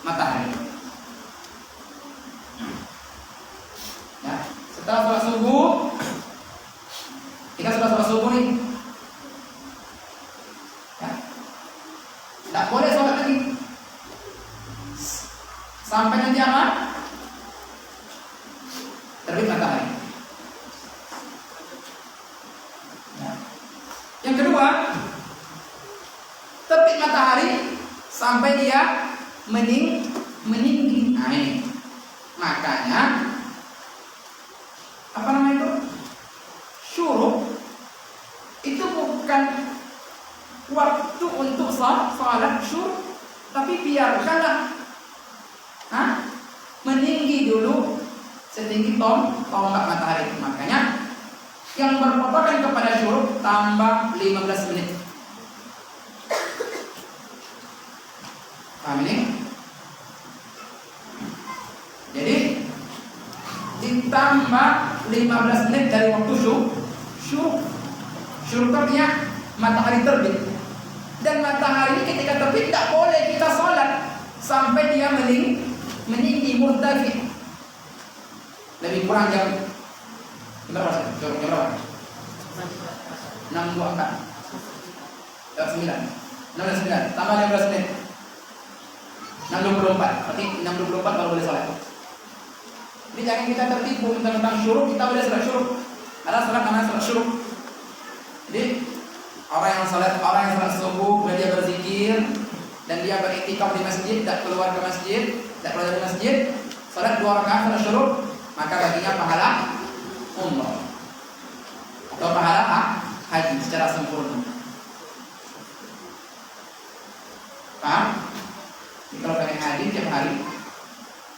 Speaker 1: matahari. Ya, setelah salat subuh, kita sudah salat subuh nih. Ya. Tidak boleh salat lagi sampai nanti apa? Terbit matahari. Ya. Yang kedua, terbit matahari sampai dia meninggi. Nah, ini. Makanya apa namanya itu? Syuruk itu bukan waktu untuk salat syuruk, tapi biarkanlah meninggi dulu setinggi tombak matahari. Makanya yang berpatokan kepada syuruk tambah 15 menit. Paham ini? Jadi ditambah 15 menit dari waktu syuruk. Syuruk artinya matahari terbit. Dan matahari ini ketika terbit tidak boleh kita sholat sampai dia meninggi murtafi. Lebih kurang jam berapa? Jam berapa? 6.24 jam 9 tambah 15 menit 6.24, berarti 6.24 baru boleh sholat. Jadi jangan kita tertipu tentang syuruk, kita boleh sholat syuruk. Ada sholat namanya sholat syuruk. Jadi orang yang sholat subuh, kemudian dia berzikir dan dia beriktikaf di masjid, tidak keluar ke masjid, tidak keluar dari masjid, sholat 2 rakaat sholat syuruk, maka baginya pahala umrah. atau pahala haji secara sempurna. Paham? Jadi kalau pengen haji tiap hari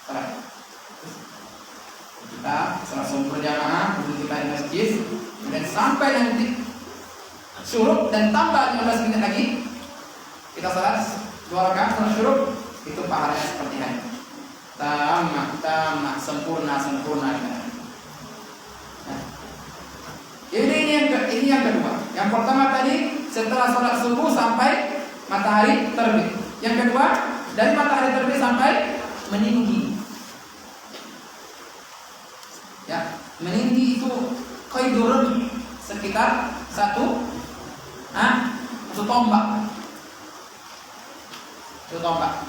Speaker 1: salat. Kita salat subuh berjamaah, kemudian kita di masjid, kemudian sampai nanti syuruk dan tambah 15 menit lagi kita salat 2 rakaat salat syuruk, itu pahalanya seperti haji. Tamat, sempurna. Nah, ini yang kedua. Yang pertama tadi setelah salat subuh sampai matahari terbit. Yang kedua dari matahari terbit sampai meninggi. Ya, meninggi itu qaidurun sekitar satu tombak. Satu tombak.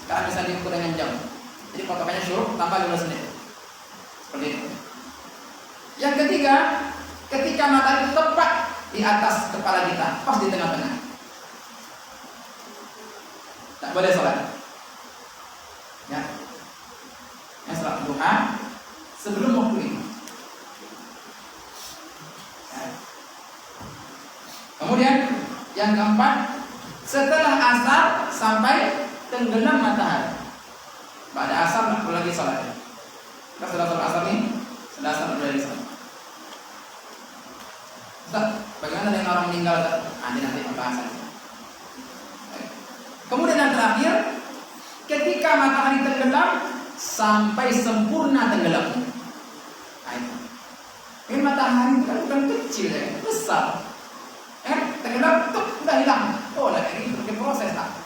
Speaker 1: Sekarang bisa diukur dengan jam. Jadi patokannya syuruk tambah 15 menit. Seperti itu. Yang ketiga, ketika matahari tepat di atas kepala kita, pas di tengah-tengah, tak boleh sholat. Ya, yang sholat duha sebelum waktu ini. Ya. Kemudian yang keempat, setelah asar sampai tenggelam matahari. Pada asar tak perlu lagi sholat. Kita sudah sholat asar ini, sudah asar sudah di sholat. Ustaz, bagaimana dengan orang meninggal? Nanti pembahasan. Kemudian yang terakhir, ketika matahari tenggelam sampai sempurna tenggelam. Ini matahari itu kan bukan kecil ya, besar. Tenggelam tuh udah hilang. Oh, udah kayak gitu, diproses tak?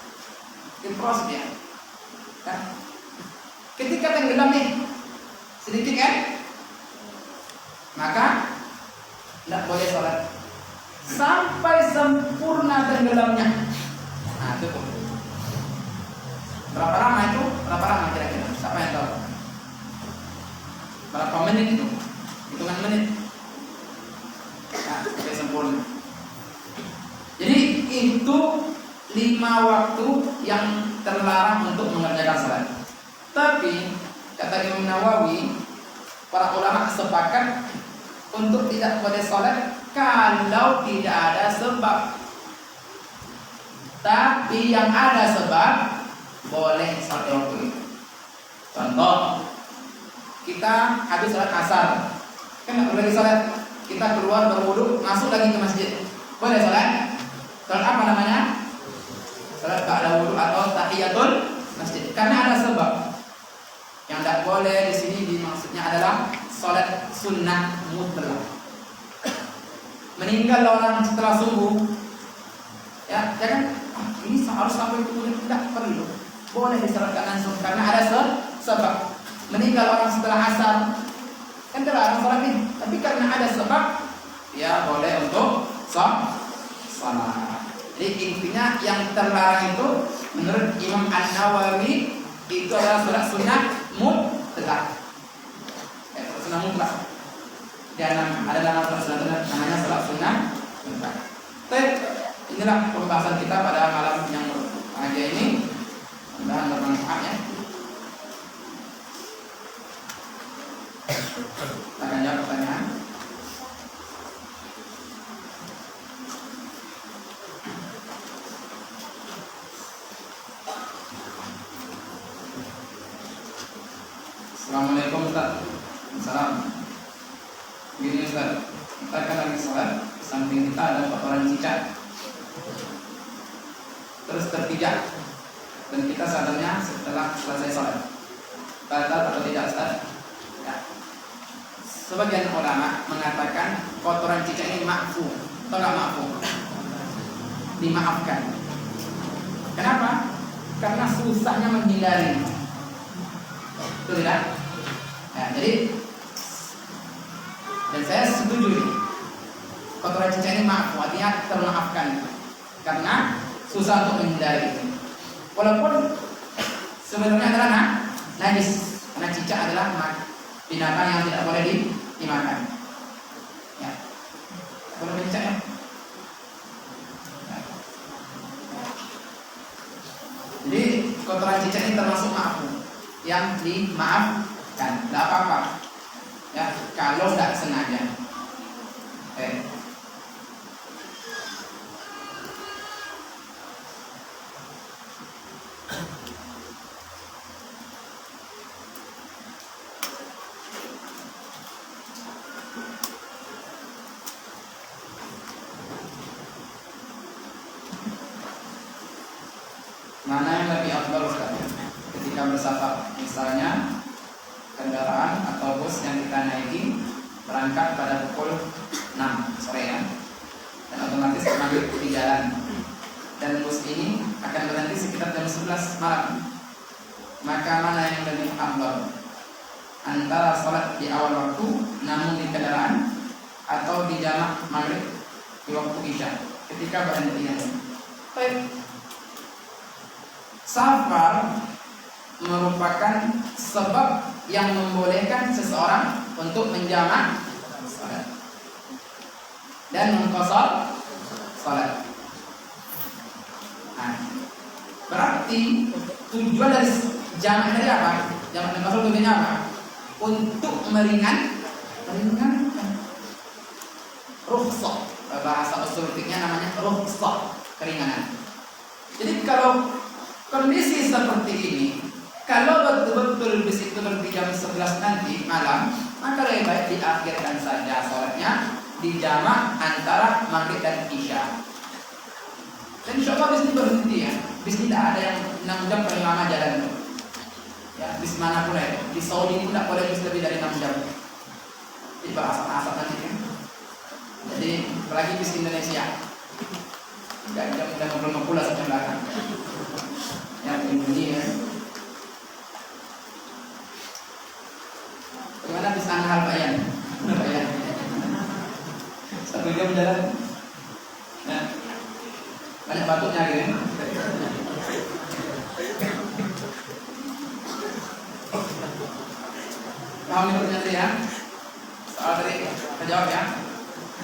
Speaker 1: Diproses ya. Kan? Ketika tenggelam nih sedikit kan, maka tidak boleh sholat sampai sempurna tenggelamnya. Nah itu tuh. Berapa lama itu? Berapa lama kira-kira? Siapa yang tahu? Berapa menit itu? Hitungan menit. Nah, sampai sempurna. Jadi itu 5 waktu yang terlarang untuk mengerjakan sholat. Tapi kata Imam Nawawi, para ulama sepakat untuk tidak boleh sholat kalau tidak ada sebab. Tapi yang ada sebab boleh sholat waktu itu. Contoh, kita habis sholat asar, kan nggak boleh sholat. Kita keluar berwudu, masuk lagi ke masjid, boleh sholat? Sholat apa namanya? Sholat ba'da wudu atau tahiyatul masjid. Karena ada sebab. Yang tidak boleh di sini dimaksudnya adalah sholat sunnah mutlak. Meninggal orang setelah subuh, ya kan? Ini harus sampai kemudian tidak perlu. Boleh disalatkan langsung karena ada sebab. Meninggal orang setelah asar, kan terlarang sholat ini. Tapi karena ada sebab, ya boleh untuk sholat. Jadi intinya yang terlarang itu menurut Imam An-Nawawi itu adalah sholat sunnah mutlak. Sunnah mutlak. Dan ada dalam sholat namanya sholat sunnah mutlak. Inilah pembahasan kita pada malam yang bahagia ini. Mudah-mudahan bermanfaat ya. Kita akan jawab pertanyaan. Assalamualaikum Ustaz. Salam. Gini Ustaz, kita kan lagi sholat, samping kita ada kotoran cicak, terus terpijak, dan kita sadarnya setelah selesai sholat. Batal atau tidak Ustaz? Ya. Sebagian ulama mengatakan kotoran cicak ini ma'fu atau nggak ma'fu, dimaafkan. Kenapa? Karena susahnya menghindari. Betul tidak? Nah, jadi dan saya setuju nih, kotoran cicak ini ma'fu, artinya termaafkan karena susah untuk menghindari. Walaupun sebenarnya adalah najis, karena cicak adalah binatang yang tidak boleh dimakan. Ya, boleh cicak ya. Jadi kotoran cicak ini termasuk ma'fu, yang dimaafkan, tidak apa-apa. Ya, kalau tidak sengaja. Mana yang lebih afdal Ustaz? Ketika bersafar, misalnya kendaraan atau bus yang kita naiki berangkat pada pukul 6 sore ya, dan otomatis maghrib di jalan, dan bus ini akan berhenti sekitar jam 11 malam. Maka mana yang lebih afdal? Antara sholat di awal waktu namun di kendaraan, atau di jamak maghrib di waktu isya ketika berhentinya. Baik. Safar merupakan sebab yang membolehkan seseorang untuk menjamak salat dan mengqasar salat. Nah, berarti tujuan dari jamak dari apa? Jamak dan qasar tujuannya apa? Untuk meringankan rukhsah. Bahasa usul fikihnya namanya rukhsah, keringanan. Jadi kalau kondisi seperti ini, kalau betul-betul bus itu berhenti jam 11 nanti malam, maka lebih baik diakhirkan saja sholatnya di jamak antara maghrib dan isya. Dan insya Allah bis ini berhenti ya. Bis tidak ada yang 6 jam paling lama jalan itu. Ya, bis mana pun ya. Di Saudi ini tidak boleh bis lebih dari 6 jam. Jadi berasap-asap nanti kan. Jadi apalagi bis Indonesia. 3 jam udah ngobrol-ngobrol sampai belakang. Ya, ini ya. Gimana bisa hal bayan? Bayan. 1 jam jalan. Nah, banyak batuknya gitu ya. Paham ini pertanyaan ya? Soal tadi kita jawab ya.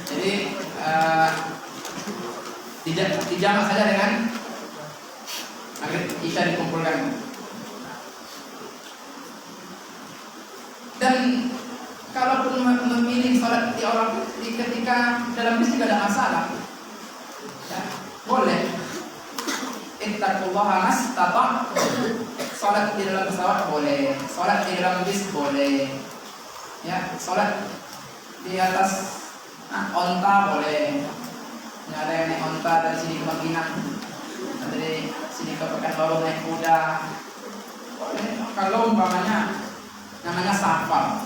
Speaker 1: Jadi dijamak saja dengan agar isya dikumpulkan. Dan kalaupun memilih sholat di orang ketika dalam bis tidak ada masalah, ya, boleh. Ittaqullaha mastata'tum. Sholat di dalam pesawat boleh, sholat di dalam bis boleh, ya, sholat di atas onta boleh. Ada yang naik onta dari sini ke Maginang, dari sini ke Pekanbaru naik kuda boleh. Kalau umpamanya namanya safar,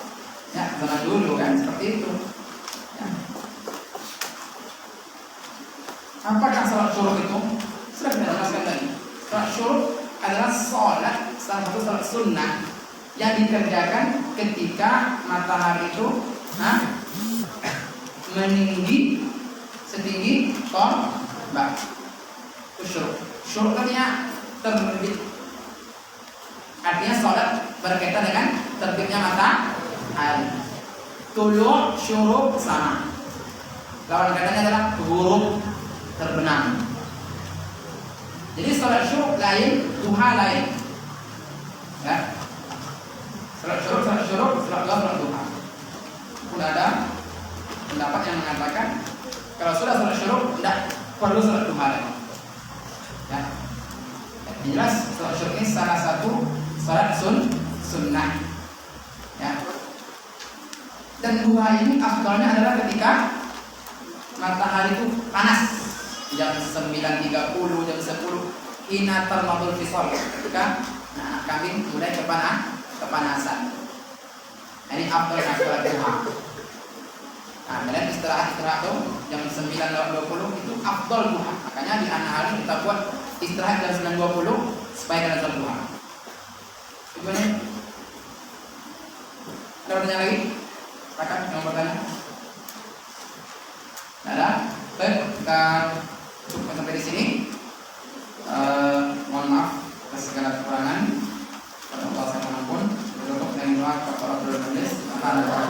Speaker 1: ya, zaman dulu kan seperti itu. Ya. Apakah sholat syuruk itu? Sudah kita jelaskan tadi. Sholat syuruk adalah sholat, salah satu sholat sunnah yang dikerjakan ketika matahari itu meninggi setinggi tombak. Itu syuruk. Syuruk artinya terbit. Artinya sholat berkaitan dengan terbitnya matahari. Tulu' syuruk sama. Lawan katanya adalah ghurub, terbenam. Jadi sholat syuruk lain, duha lain. Ya. Sholat syuruk, sholat duha. Pun ada pendapat yang mengatakan kalau sudah sholat syuruk tidak perlu sholat duha lagi. Ya. Jelas sholat syuruk ini salah satu sholat sunnah. Ya. Dan duha ini afdalnya adalah ketika matahari itu panas. Jam 9.30, jam 10 hina tarmadul fisal, ketika anak kambing mulai kepanasan. Ini afdalnya sholat duha. Nah, kalian istirahat tuh jam 9.20 itu afdal duha. Makanya di anak hari kita buat istirahat jam 9.20 supaya kalian sholat duha. Gimana? Ada pertanyaan lagi? Silakan yang bertanya. Ada? Baik, kita cukup sampai di sini. Mohon maaf atas segala kekurangan. Pada Allah saya pun berdoa kepada Allah Subhanahu wa taala.